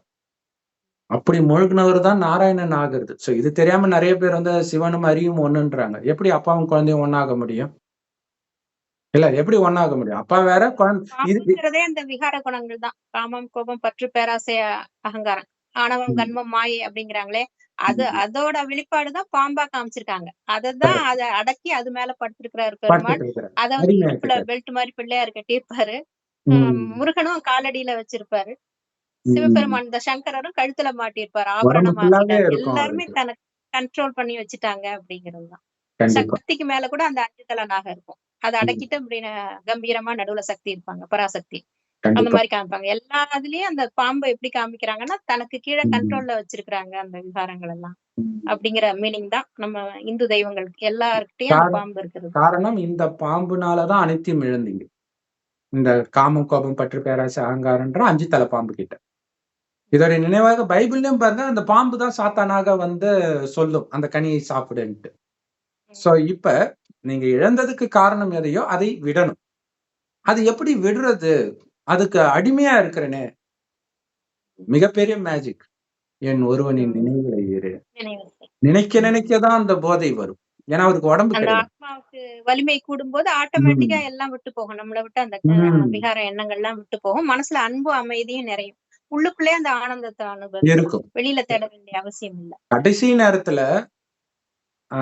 அப்படி மூழ்கினவர் தான் நாராயணன் ஆகுறது. சோ இது தெரியாம நெறைய பேர் வந்து சிவனும் அரியும் ஒண்ணுன்றாங்க. எப்படி அப்பாவும் குழந்தையும் ஒண்ணாக முடியும்? இல்ல எப்படி ஒண்ணாக முடியும்? அப்பா வேற இது பாவம்ங்கிறதே அந்த விகார குணங்கள் தான். காமம், கோபம், பற்று, பேராசை, அகங்காரம். ஆணவம், ம். கன்மம், மாயை அப்படிங்கிறாங்களே, ம். அதோட வெளிப்பாடுதான் பாம்பா காமிச்சிருக்காங்க. கரெக்ட். அத அடக்கி அது மேல படுத்திருக்கிறாரு பெருமாள். படுத்துட்டு இருக்கிறாரு. அத வந்து இடுப்புல அடிமையாக்கிட்டாரு. பெல்ட் மாரி பிள்ளையார் கட்டியிருப்பாரு. ம். முருகனும் காலடியில வச்சிருப்பாரு. ம். சிவபெருமான் இந்த சங்கரரும் கழுத்துல மாட்டியிருப்பாரு. உடம்பு ஆபரணமா ஃபுல்லாவே ஆக்கிட்டாரு. இருக்கும் எல்லாருமே அவருக்கு. தனக்கு கண்ட்ரோல் பண்ணி வச்சுட்டாங்க அப்படிங்கிறது தான். கண்டிப்பா, சக்திக்கு மேல கூட அந்த 5 தல நாகம் இருக்கும். அத ம். அடக்கிட்டு இப்படி கம்பீரமா நடுவுல சக்தி இருப்பாங்க. பராசக்தி. அந்த கண்டிப்பா. மாரி காமிப்பாங்க. எல்லா இதுலயும் அந்த பாம்ப எப்படி காமிக்கிறாங்கன்னா, தனக்கு கீழ ம். கண்ட்ரோல்ல வச்சிருக்கிறாங்க அந்த விகாரங்கள் எல்லாம். ம். அப்படிங்கிற மீனிங் தான் நம்ம இந்து தெய்வங்களுக்கு எல்லார்கிட்டயும் அந்த கார பாம்பு இருக்கிறது. காரணம் இந்த பாம்புனால தான் அனைத்தையும் இழந்தீங்க. இந்த காமம், கோபம், பற்று, பேராசை, அகங்காரம்ன்ற 5 தல பாம்பு கிட்ட. இதோட நினைவாக பைபிள்லயும் பாருங்க, அந்த பாம்பு தான் சாத்தானாக வந்து சொல்லும். அந்த கனியை சாப்பிடுன்ட்டு. சோ ம். இப்ப நீங்க இழந்ததுக்கு காரணம் எதையோ அதை விடணும். அது எப்படி விடுறது? அதுக்கு அடிமையா இருக்கிறேனே, மிகப்பெரிய மேஜிக். என் ஒருவனின் ம். நினைவிலை இரு. நினைவிருக்கேன். நினைக்க ம். நினைக்க தான் அந்த போதை வரும். ஏன்னா அவருக்கு உடம்பு அந்த கிடையாது. ஆத்மாவுக்கு வலிமை கூடும்போது ஆட்டோமேட்டிக்கா ம். எல்லாம் விட்டு போகும். நம்மள விட்டு அந்த ம். விகார எண்ணங்கள்லாம் விட்டு போகும். மனசுல அன்பும், அமைதியும் நிறையும். உள்ளுக்குள்ளயே அந்த ஆனந்தத்த அனுபவிக்கலாம். இருக்கும். வெளியில தேட வேண்டிய அவசியம் இல்ல. கடைசி நேரத்துல ஆ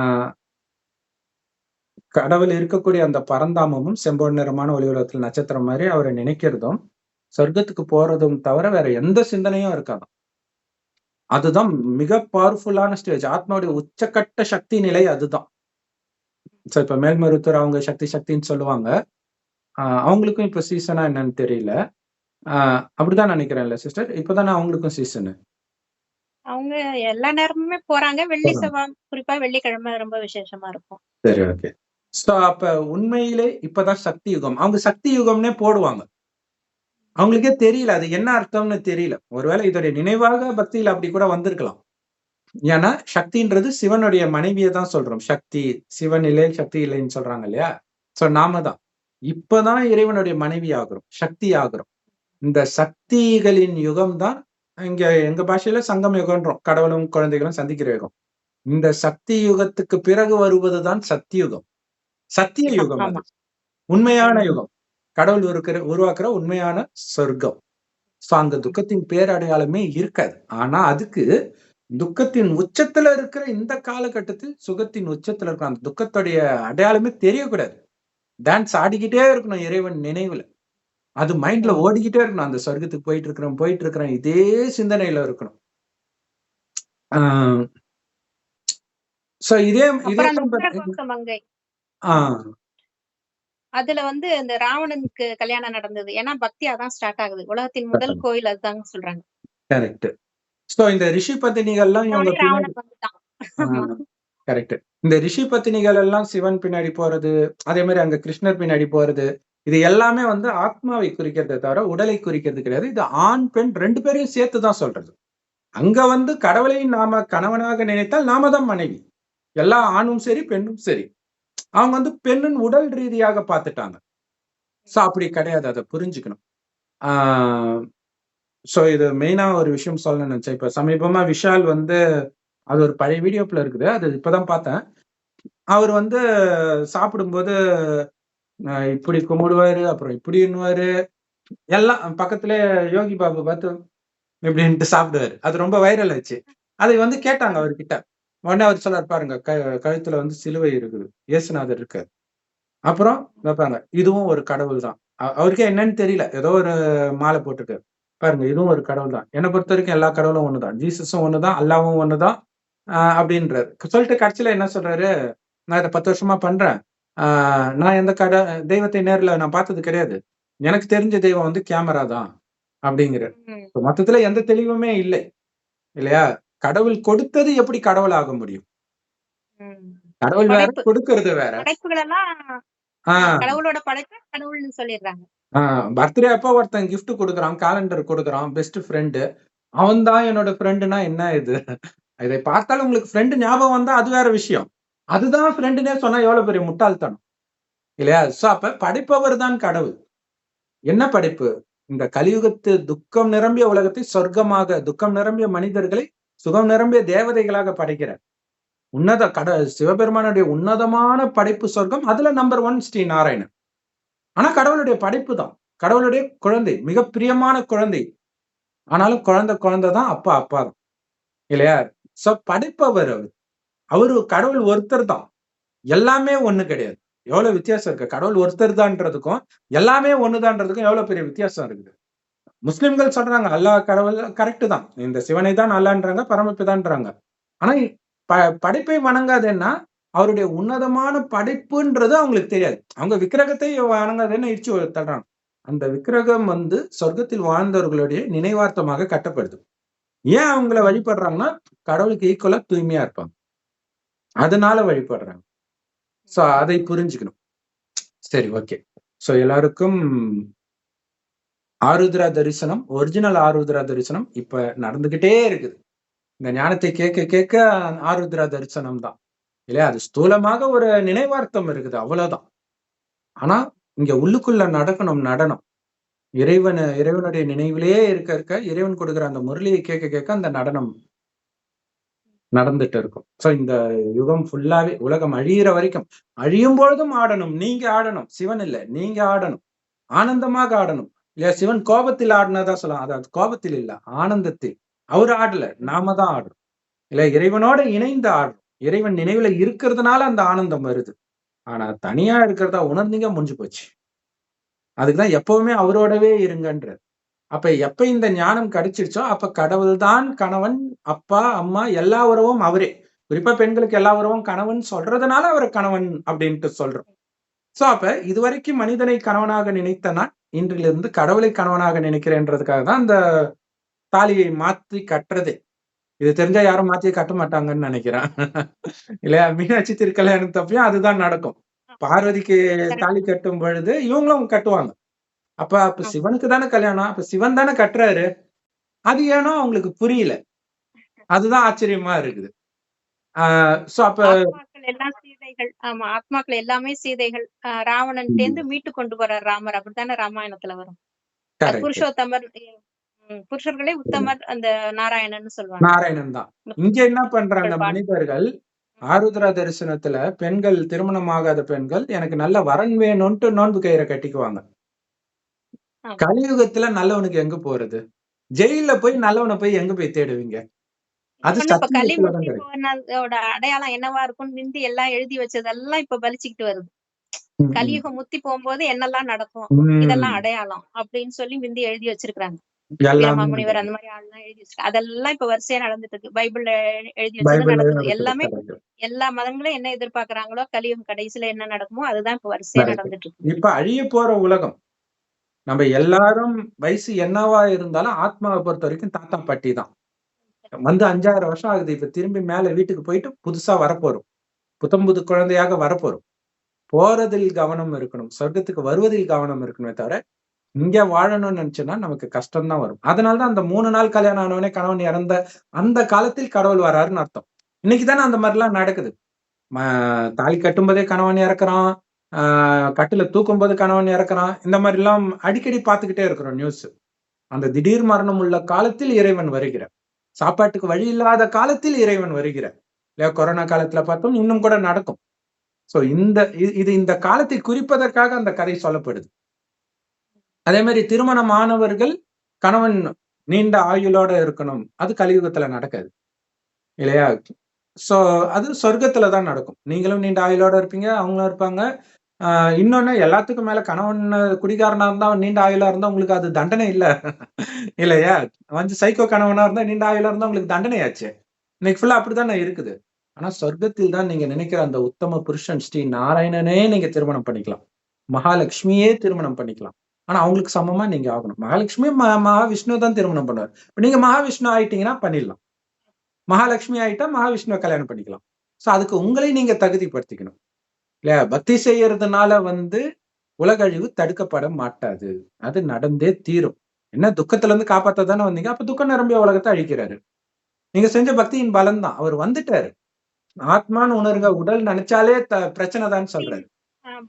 கடவுள் இருக்கக்கூடிய அந்த பரந்தாமமும் செம்பொன் நிறமான ஒளி உலகத்துல நட்சத்திரம் மாரி அவர நினைக்கிறதும், சொர்க்கத்துக்கு போறதும் தவிர வேற எந்த சிந்தனையும் இருக்காதாம். அதுதான் மிக பவர்ஃபுல்லான ஸ்டேஜ். ஆத்மாவுடைய உச்சக்கட்ட சக்தி நிலை அதுதான். சோ இப்ப மேல்மருவத்தூர் அவங்க சக்தின்னு சொல்லுவாங்க. அவங்களுக்கும் இப்ப சீசனா என்னன்னு தெரியல. ஆ அப்படிதான் நினைக்கிறேன்ல சிஸ்டர்? இப்பதானே அவங்களுக்கும் சீசனு. அவங்க எல்லா நேரமுமே போறாங்க. வெள்ளி, போறாங்க. செவ்வாய் குறிப்பா வெள்ளிக்கிழமை ரொம்ப விசேஷமா இருக்கும். சரி, ஓகே. சோ அப்ப உண்மையிலே இப்பதான் சக்தி யுகம். அவங்க சக்தி யுகம்னே போடுவாங்க. அவங்களுக்கே தெரியல. அது என்ன அர்த்தம்னு தெரியல. ஒருவேளை இதோடைய நினைவாக பக்தியில அப்படி கூட வந்திருக்கலாம். ஏன்னா, சக்தின்றது சிவனுடைய மனைவிய தான் சொல்றோம். சக்தி, சிவன் இல்லை, சக்தி இல்லைன்னு சொல்றாங்க இல்லையா? சோ நாம தான். இப்பதான் இறைவனுடைய மனைவி ஆகுறோம். சக்தி ஆகுறோம். இந்த சக்திகளின் யுகம் தான் இங்க எங்க பாஷையில சங்கம் யுகம்ன்றோம். கடவுளும், குழந்தைகளும் சந்திக்கிற யுகம். இந்த சக்தி யுகத்துக்கு பிறகு வருவதுதான் சத்தியுகம். சத்திய யுகம் ஆமா. அது. உண்மையான ம். யுகம். கடவுள் உருவாக்குற உண்மையான சொர்க்கம். சோ அங்க துக்கத்தின் பேரடையாளமே இருக்காது. ஆனா அதுக்கு துக்கத்தின் உச்சத்துல இருக்கிற இந்த காலகட்டத்தில் சுகத்தின் உச்சத்துல இருக்கிற அந்த துக்கத்துடைய அடையாளமே தெரியக்கூடாது. டான்ஸ் ஆடிக்கிட்டே இருக்கணும் இறைவன் நினைவுல. அது மைண்ட்ல ம். ஓடிக்கிட்டே இருக்கணும். அந்த சொர்க்கத்துக்கு போயிட்டு இருக்கிறேன். இதே சிந்தனையில இருக்கணும். ஆ சோ அப்புறம் அந்த இதேதான் உத்தரகோச மங்கை. ஆ அதுல வந்து இந்த ராவணனுக்கு கல்யாணம் நடந்தது. ஏன்னா பக்தி அதான் ஸ்டார்ட் ஆகுது. உலகத்தின் முதல் கோயில் அதுதான்னு சொல்றாங்க. கரெக்ட். சோ இந்த ரிஷி பத்தினிகள்லாம் இவங்க வந்தவுடனே பின்னாடி ராவணன் வந்துட்டான். ஆ ஆமா. கரெக்ட். இந்த ரிஷி பத்தினிகள் எல்லாம் சிவன் பின்னாடி போறது, அதே மாரி அங்க கிருஷ்ணர் பின்னாடி போறது, இது எல்லாமே வந்து ஆத்மாவை குறிக்கிறதே தவிர, உடலை குறிக்கிறது கிடையாது. இது ஆண், பெண் 2 பேரையும் சேர்த்து தான் சொல்றது. அங்க வந்து கடவுளை நாம கணவனாக நினைத்தால் நாம தான் மனைவி. எல்லா ஆணும் சரி, பெண்ணும் சரி. அவங்க வந்து பெண்ணின் உடல் ரீதியாக பார்த்துட்டாங்க. சோ அப்படி கிடையாது. அத புரிஞ்சுக்கணும். ஆ சோ இது மெயினா ஒரு விஷயம் சொல்லணும்னு நெனச்சேன். இப்ப சமீபமா விஷால் வந்து அது ஒரு பழைய வீடியோக்குள்ள இருக்குது. அது இப்பதான் பார்த்தேன். அவரு வந்து சாப்பிடும்போது இப்படி கும்பிடுவாரு, அப்புறம் இப்படின்னுவாரு. எல்லாம் பக்கத்திலேயே யோகி பாபு பார்த்து இப்படின்ட்டு சாப்பிடுவாரு. அது ரொம்ப வைரல் ஆச்சு. அதை வந்து கேட்டாங்க அவர்கிட்ட. உடனே அவர் சொன்னாரு பாருங்க, கழுத்துல வந்து சிலுவை இருக்குது. இயேசுநாதர் இருக்காரு. அப்புறம் பாருங்க, இதுவும் ஒரு கடவுள் தான். அவருக்கே என்னன்னு தெரியல. ஏதோ ஒரு மாலை போட்டுருக்காரு. பாருங்க, இதுவும் ஒரு கடவுள் தான். என்ன பொறுத்தவரைக்கும் எல்லா கடவுளும் ஒண்ணுதான். ஜீசஸும் ஒண்ணுதான், அல்லாவும் ஒண்ணுதான். அப்படின்றாரு. சொல்லிட்டு கடைசியில என்ன சொல்றாரு, நான் இத 10 வருஷமா பண்றேன். ஆ நான் எந்த தெய்வத்தை நேர்ல நான் பார்த்தது கிடையாது. எனக்கு தெரிஞ்ச தெய்வம் வந்து கேமரா தான் அப்படிங்கிறாரு. ம். இப்ப மொத்தத்துல எந்த தெளிவுமே இல்லை. இல்லையா? கடவுள் கொடுத்தது எப்படி கடவுள் ஆக முடியும்? ம். கடவுள் வேற, படைப்பு. கொடுக்கிறது வேற. படைப்புகள் எல்லாம் ஆ, கடவுளோட படைப்ப கடவுள்ன்னு சொல்லிடுறாங்க. ஆ பர்த்டே அப்ப ஒருத்தன் கிஃப்ட் குடுக்குறான், காலண்டர் குடுக்குறான், பெஸ்ட் ஃபிரெண்ட். அவன் தான் என்னோட ஃபிரெண்ட்னா என்ன இது? இதை பார்த்தால் உங்களுக்கு ஃபிரெண்ட் ஞாபகம் வந்தா அது வேற விஷயம். அதுதான் ஃபிரெண்ட்னே சொன்னா எவ்வளவு பெரிய முட்டாள்தனம். இல்லையா? சோ அப்ப படைப்பவர் தான் கடவுள். என்ன படைப்பு? இந்த கலியுகத்து துக்கம் நிரம்பிய உலகத்தை சொர்க்கமாக, துக்கம் நிரம்பிய மனிதர்களை சுகம் நிரம்பிய தேவதைகளாக படைக்கிறார். சிவபெருமானுடைய உன்னதமான படைப்பு சொர்க்கம். அதுல நம்பர் 1 ஸ்ரீ நாராயணன். ஆனா கடவுளுடைய படைப்பு தான். கடவுளுடைய குழந்தை. மிக பிரியமான குழந்தை. ஆனாலும் குழந்தை தான், அப்பா தான். இல்லையா? சோ படைப்பவர் அவரு. அவரு கடவுள் ஒருத்தர் தான். எல்லாமே ஒண்ணு கிடையாது. எவ்வளவு வித்தியாசம் இருக்கு. கடவுள் ஒருத்தர் தான்றதுக்கும், எல்லாமே ஒண்ணுதான்றதுக்கும் எவ்வளவு பெரிய வித்தியாசம் இருக்குது. முஸ்லிம்கள் சொல்றாங்க அல்லாஹ் கடவுள் கரெக்ட் தான். இந்த சிவனை தான் அல்லாஹ்ன்றாங்க, பரமபிதான்றாங்க. ஆனா ப படைப்பை வணங்காதேன்னா, அவருடைய உன்னதமான படைப்புன்றது அவங்களுக்கு தெரியாது. அவங்க விக்கிரகத்தை வணங்காதேன்னு இடிச்சு தள்ளுறாங்க. அந்த விக்கிரகம் வந்து சொர்க்கத்தில் வாழ்ந்தவர்களுடைய நினைவார்த்தமாக கட்டப்படுது. ஏன் அவங்கள வழிபடுறாங்கன்னா, கடவுளுக்கு ஈக்குவலா தூய்மையா இருப்பாங்க. அதனால வழிபடுறாங்க. சோ அதை புரிஞ்சுக்கணும். சரி, ஓகே. சோ எல்லாருக்கும் ஆருத்ரா தரிசனம், ஒரிஜினல் ஆருத்ரா தரிசனம் இப்ப நடந்துகிட்டே இருக்குது. இந்த ஞானத்தை கேட்க கேட்க ஆருத்ரா தரிசனம் தான். இல்லையா? அது ஸ்தூலமாக ஒரு நினைவார்த்தம் இருக்குது. அவ்வளவுதான். ஆனா, இங்க உள்ளுக்குள்ள நடக்கணும் நடனம். இறைவனுடைய நினைவிலேயே இருக்க இறைவன் கொடுக்கிற அந்த முரளியை கேட்க கேட்க அந்த நடனம் நடந்துட்டு இருக்கும். சோ இந்த யுகம் ஃபுல்லாவே உலகம் அழியிற வரைக்கும், அழியும் பொழுதும் ஆடணும். நீங்க ஆடணும். சிவன் இல்ல. நீங்க ஆடணும். ஆனந்தமாக ஆடணும். இல்லையா? சிவன் கோபத்தில் ஆடினதா சொல்லலாம். அதாவது கோபத்தில் இல்ல, ஆனந்தத்தில். அவரு ஆடல. நாம தான் ஆடுறோம். இல்ல இறைவனோட இணைந்து ஆடுறோம். இறைவன் நினைவுல இருக்கிறதுனால அந்த ஆனந்தம் வருது. ஆனா தனியா இருக்கிறதா உணர்ந்தீங்க முடிஞ்சு போச்சு. அதுக்குதான் எப்பவுமே அவரோடவே இருங்கன்றார். அப்ப எப்ப இந்த ஞானம் கிடைச்சிருச்சோ, அப்ப கடவுள் தான் கணவன், அப்பா, அம்மா எல்லா உறவும் அவரே. குறிப்பா பெண்களுக்கு எல்லா உறவும் கணவன் சொல்றதுனால அவர கணவன் அப்படின்ட்டு சொல்றோம். சோ அப்ப இதுவரைக்கும் மனிதனை கணவனாக நினைத்த நான், இன்றிலிருந்து கடவுளை கணவனாக நினைக்கிறேன்றதுக்காக தான் அந்த தாலியை மாத்தி கட்டுறதே. இது தெரிஞ்சா யாரும் மாத்தி கட்ட மாட்டாங்கன்னு நினைக்கிறேன். இல்லையா? மீனாட்சி திருக்கல்யாணத்தப்பயும் அதுதான் நடக்கும். பார்வதிக்கு கரெக்ட். தாலி கட்டும் பொழுது இவங்களும் கட்டுவாங்க. அப்ப சிவனுக்கு தானே கல்யாணம். அப்ப சிவன் தானே கட்டுறாரு. அது ஏனோ அவங்களுக்கு புரியல. அதுதான் ஆச்சரியமா இருக்குது. சோ அப்ப ஆத்மாக்கள் எல்லாம் சீதைகள். ஆமா, ஆத்மாக்கள் எல்லாமே சீதைகள். ராவணன்ட்டேந்து மீட்டு கொண்டு போறார் ராமர். அப்படித்தானே ராமாயணத்துல வரும். கரெக்ட். புருஷோத்தமர். புருஷர்களே உத்தமர் அந்த நாராயணன்னு சொல்லுவாங்க. நாராயணன் தான். இங்க என்ன பண்றாங்க பாட்டு. மனிதர்கள், ஆருத்ரா தரிசனத்துல பெண்கள், திருமணம் ஆகாத பெண்கள், எனக்கு நல்ல வரன் வேணும்ன்ட்டு நோன்பு கயிறை கட்டிக்குவாங்க. ஆமா. கலியுகத்துல நல்லவனுக்கு எங்க போறது? ஜெயில்ல போய் நல்லவன போய் எங்க போய் தேடுவீங்க? அது இன்னொன்னு இப்ப சத்தியுகத்துல தான் கலிமுத்தி கிடைக்கும். போனதோட அடையாளம் என்னவா இருக்கும்னு மிந்தி எல்லாம் எழுதி வச்சதெல்லாம் இப்ப பலிச்சுக்கிட்டு வருது. ம், ம். கலியுகம் முத்தி போகும்போது என்னெல்லாம் நடக்கும்? இதெல்லாம் ம். அடையாளம் அப்படின்னு சொல்லி மிந்தி எழுதி வச்சிருக்காங்க. எல்லாமே வீரமாமுனிவர் அந்த மாதிரி ஆள்லாம் எழுதி வச்சிருக்காங்க. அதெல்லாம் இப்ப வரிசையா நடந்துட்டு இருக்கு. பைபிள்ல எழுதி வச்சது பைபிள்லயே நடக்குது. நடக்குது. எல்லாமே கரெக்ட். எல்லா மதங்களும் என்ன எதிர்பார்க்கறாங்களோ, கலியுகம் கடைசியில என்ன நடக்குமோ அதுதான் இப்ப வரிசையா கரெக்ட். நடந்துட்டு இருக்கு. இப்ப அழியப் போற உலகம். நம்ம எல்லாரும் வயசு என்னவா இருந்தாலும் ஆத்மாவை பொறுத்தவரைக்கும் தாத்தா, பாட்டி தான். வந்து 5000 வருஷம் ஆகுது. இப்ப திரும்பி மேல வீட்டுக்கு போயிட்டு புதுசா வரப்போறோம். புத்தம் புது குழந்தையாக வரப்போறோம். போறதில் கவனம் இருக்கணும். சொர்க்கத்துக்கு வருவதில் கவனம் இருக்கணுமே தவிர, இங்க வாழணும்னு நினைச்சோம்னா நமக்கு கஷ்டம் தான் வரும். அதனால தான் அந்த 3 நாள் கல்யாணம் ஆனவுடனே கணவன் இறந்த அந்த காலத்தில் கடவுள் வராருன்னு அர்த்தம். இன்னைக்கு தானே அந்த மாரிலாம் நடக்குது. ம தாலி கட்டும்போதே கணவன் இறக்குறான். ஆ கட்டில்ல தூக்கும்போது கணவன் இறக்குறான். இந்த மாரிலாம் அடிக்கடி பார்த்துக்கிட்டே இருக்கிறோம் நியூஸ். அந்த திடீர் மரணம் உள்ள காலத்தில் இறைவன் வருகிறார். சாப்பாட்டுக்கு வழி இல்லாத காலத்தில் இறைவன் வருகிறார். இல்லையா? கொரோனா காலத்துல பார்த்தோம். இன்னும் கூட நடக்கும். சோ இது இந்த காலத்தை குறிப்பதற்காக அந்த கதை சொல்லப்படுது. அதே மாரி திருமணம் ஆனவர்கள் கணவன் நீண்ட ஆயுளோட இருக்கணும். அது கலியுகத்துல நடக்காது. இல்லையா? சோ அது சொர்க்கத்துல தான் நடக்கும். நீங்களும் நீண்ட ஆயுளோட இருப்பீங்க. அவங்களும் இருப்பாங்க. ஆ இன்னொன்னு எல்லாத்துக்கும் மேல கணவன் குடிகாரனா இருந்தா, நீண்ட ஆயுளா இருந்தா உங்களுக்கு அது தண்டனை இல்ல. இல்லையா? வந்து சைக்கோ கணவனா இருந்தா, நீண்ட ஆயுளா இருந்தா உங்களுக்கு தண்டனையாச்சே. இன்னைக்கு ஃபுல்லா அப்படித்தானே இருக்குது. ஆனா சொர்க்கத்தில் தான் நீங்க நினைக்கிற அந்த உத்தம புருஷன் ஸ்ரீ நாராயணனே நீங்க திருமணம் பண்ணிக்கலாம். மகாலட்சுமியே திருமணம் பண்ணிக்கலாம். ஆனா அவங்களுக்கு சமமா நீங்க ஆகணும். மகாலட்சுமி மகாவிஷ்ணு தான் திருமணம் பண்ணுவார். இப்ப நீங்க மகாவிஷ்ணு ஆயிட்டீங்கன்னா பண்ணிடலாம். மகாலட்சுமி ஆயிட்டா மகாவிஷ்ணுவ கல்யாணம் பண்ணிக்கலாம். சோ அதுக்கு உங்களை நீங்க தகுதிப்படுத்திக்கணும். இல்லையா? பக்தி செய்யறதுனால வந்து உலக அழிவு தடுக்கப்பட மாட்டாது. அது நடந்தே தீரும். என்ன துக்கத்துல இருந்து காப்பாத்த தானே வந்தீங்க. அப்ப துக்கம் நிரம்பிய உலகத்த அழிக்கிறாரு. நீங்க செஞ்ச பக்தியின் பலன் தான். அவர் வந்துட்டாரு. ஆத்மான்னு உணருங்க. உடல் நெனச்சாலே பிரச்சனை தான்னு சொல்றாரு.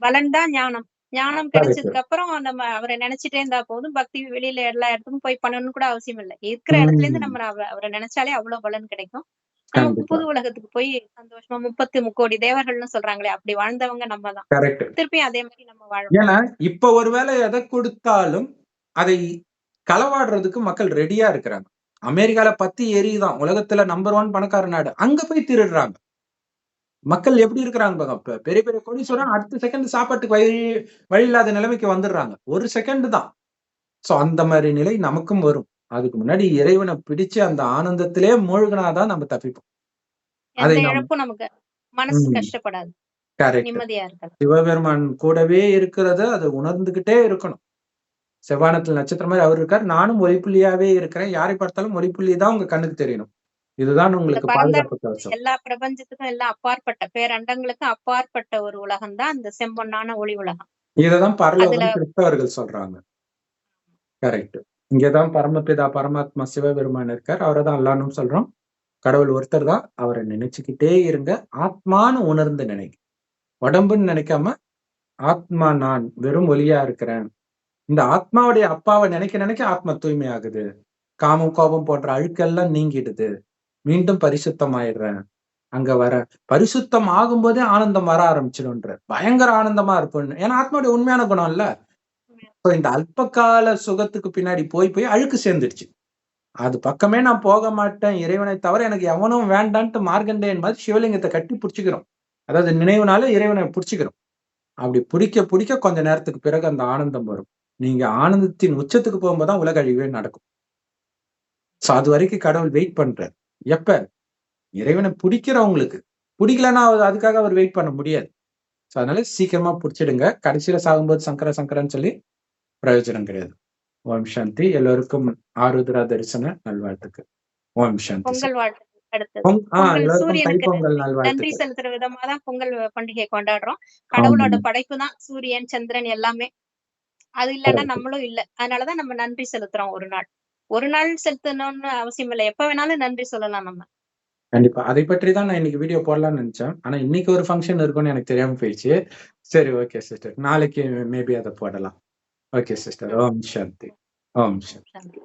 பலன் தான் ஞானம். ஞானம் கரெக்ட். கிடைச்சதுக்கு அப்புறம் நம்ம அவர நினைச்சுட்டே இருந்தா போதும். பக்தி வெளியில எல்லா இடத்துக்கும் போய் பண்ணணும்னு கூட அவசியம் இல்ல. இருக்கிற இடத்துல இருந்து ம். நம்ம அவர நினைச்சாலே அவ்வளவு பலன் கிடைக்கும். நம்ம கண்டிப்பா. புது உலகத்துக்கு போய் சந்தோஷமா 30 முக்கோடி தேவர்கள்னு சொல்றாங்களே, அப்படி வாழ்ந்தவங்க நம்ம தான். கரெக்ட். திருப்பியும் அதே மாரி நம்ம வாழ ஏன்னா, போறோம். இப்ப ஒருவேளை எத குடுத்தாலும், அதை களவாடுறதுக்கு மக்கள் ரெடியா இருக்கிறாங்க. அமெரிக்கால பத்தி எரியுதான், உலகத்துல நம்பர் 1 பணக்கார நாடு. அங்க போய் திருடுறாங்க. மக்கள் எப்படி இருக்கிறாங்க பாருங்க. பெரிய பெரிய கோடீஸ்வரன் அடுத்த செகண்ட் சாப்பாட்டுக்கு வழி இல்லாத நிலைமைக்கு வந்துடுறாங்க. ஒரு செகண்ட் தான். சோ அந்த மாதிரி நிலை நமக்கும் வரும். அதுக்கு முன்னாடி இறைவனை பிடிச்சு அந்த ஆனந்தத்திலே மூழ்கினாதான் நம்ம தப்பிப்போம். அதை எந்த நாம் இழப்பும் நமக்கு மனசு கஷ்டப்படாது. கரெக்ட். நிம்மதியா இருக்கலாம். சிவபெருமான் கூடவே இருக்கிறத அதை உணர்ந்துகிட்டே இருக்கணும். செவ்வானத்துல நட்சத்திரம் மாதிரி அவர் இருக்கார். நானும் ஒளிப்புள்ளியாவே இருக்கிறேன். யாரை பார்த்தாலும் ஒளிப்புள்ளி தான் உங்க கண்ணுக்கு தெரியணும். இதுதான் இந்த உங்களுக்கு பரந்த பாதுகாப்பு கவசம். எல்லா பிரபஞ்சத்துக்கும் எல்லாம் அப்பாற்பட்ட பேரண்டங்களுக்கும் அப்பாற்பட்ட ஒரு உலகம் தான் இந்த செம்பொன்னான ஒளி உலகம். இததான் அதுல பரலோகம் கிறிஸ்தவர்கள் சொல்றாங்க. கரெக்ட். இங்கதான் பரமபிதா பரமாத்மா சிவபெருமான் இருக்கார். அவரை தான் அல்லாஹ்னும் சொல்றோம். கடவுள் ஒருத்தர் தான். அவரை நினைச்சுக்கிட்டே இருங்க. ஆத்மான்னு உணர்ந்து நினைங்க. உடம்புன்னு நினைக்காம ஆத்மா நான் வெறும் ஒளியா இருக்கிறேன். இந்த ஆத்மாவுடைய அப்பாவை நினைக்க நினைக்க ஆத்மா தூய்மையாகுது. காமம் கோபம் போன்ற அழுக்கெல்லாம் நீங்கிடுது. மீண்டும் பரிசுத்தமாயிடுறேன். அங்க வர பரிசுத்தம் ஆகும்போதே ஆனந்தம் வர ஆரம்பிச்சிடும்ன்ற. பயங்கர ஆனந்தமா இருப்பேன்னு. ஏன்னா ஆத்மாவுடைய உண்மையான குணம் இல்ல. இந்த அல்பகால சுகத்துக்கு பின்னாடி போய் போய் அழுக்கு சேர்ந்துருச்சு. அது பக்கமே நான் போக மாட்டேன். இறைவனை தவிர எனக்கு எவனும் வேண்டான்ட்டு மார்க்கண்டேயன் மாதிரி சிவலிங்கத்தை கட்டி புடிச்சுக்கிறோம். அதாவது நினைவுனால இறைவனை புடிச்சுக்கிறோம். அப்படி பிடிக்க கொஞ்ச நேரத்துக்கு பிறகு அந்த ஆனந்தம் வரும். நீங்க ஆனந்தத்தின் உச்சத்துக்கு போகும்போதுதான் உலக அழிவே நடக்கும். சோ அது வரைக்கும் கடவுள் வெயிட் பண்றார். எப்ப? இறைவனை பிடிக்கிறவங்களுக்கு. பிடிக்கலன்னா அதுக்காக அவர் வெயிட் பண்ண முடியாது. சோ அதனால சீக்கிரமா புடிச்சிடுங்க. கடைசியில சாகும்போது சங்கரன்னு சொல்லி பிரயோஜனம் கிடையாது. ஓம் சாந்தி. எல்லோருக்கும் ஆருத்ரா தரிசன நல்வாழ்த்துக்கள். ஓம் சாந்தி. பொங்கல் வாழ்த்து அடுத்தது. எல்லாருக்கும் சூரியனுக்கு தைப்பொங்கல் நன்றி நல்வாழ்த்துக்கள். செலுத்துற விதமா தான் பொங்கல் பண்டிகை கொண்டாடுறோம். கடவுளோட படைப்பு தான் சூரியன், சந்திரன் எல்லாமே. அது இல்லைன்னா நம்மளும் இல்ல. அதனாலதான் நம்ம நன்றி செலுத்துறோம் ஒரு நாள். ஒரு நாள் செலுத்தணும்னு அவசியம் இல்லை. எப்ப வேணாலும் நன்றி சொல்லலாம் நம்ம. கண்டிப்பா. அதை பற்றி தான் நான் இன்னைக்கு வீடியோ போடலாம்னு நினைச்சேன். ஆனா இன்னைக்கு ஒரு ஃபங்ஷன் இருக்கும்னு எனக்கு தெரியாம போயிடுச்சு. சரி, ஓகே சிஸ்டர். நாளைக்கு மேபி அத போடலாம். Okay sister. ஓம் சாந்தி. ஓம் சாந்தி.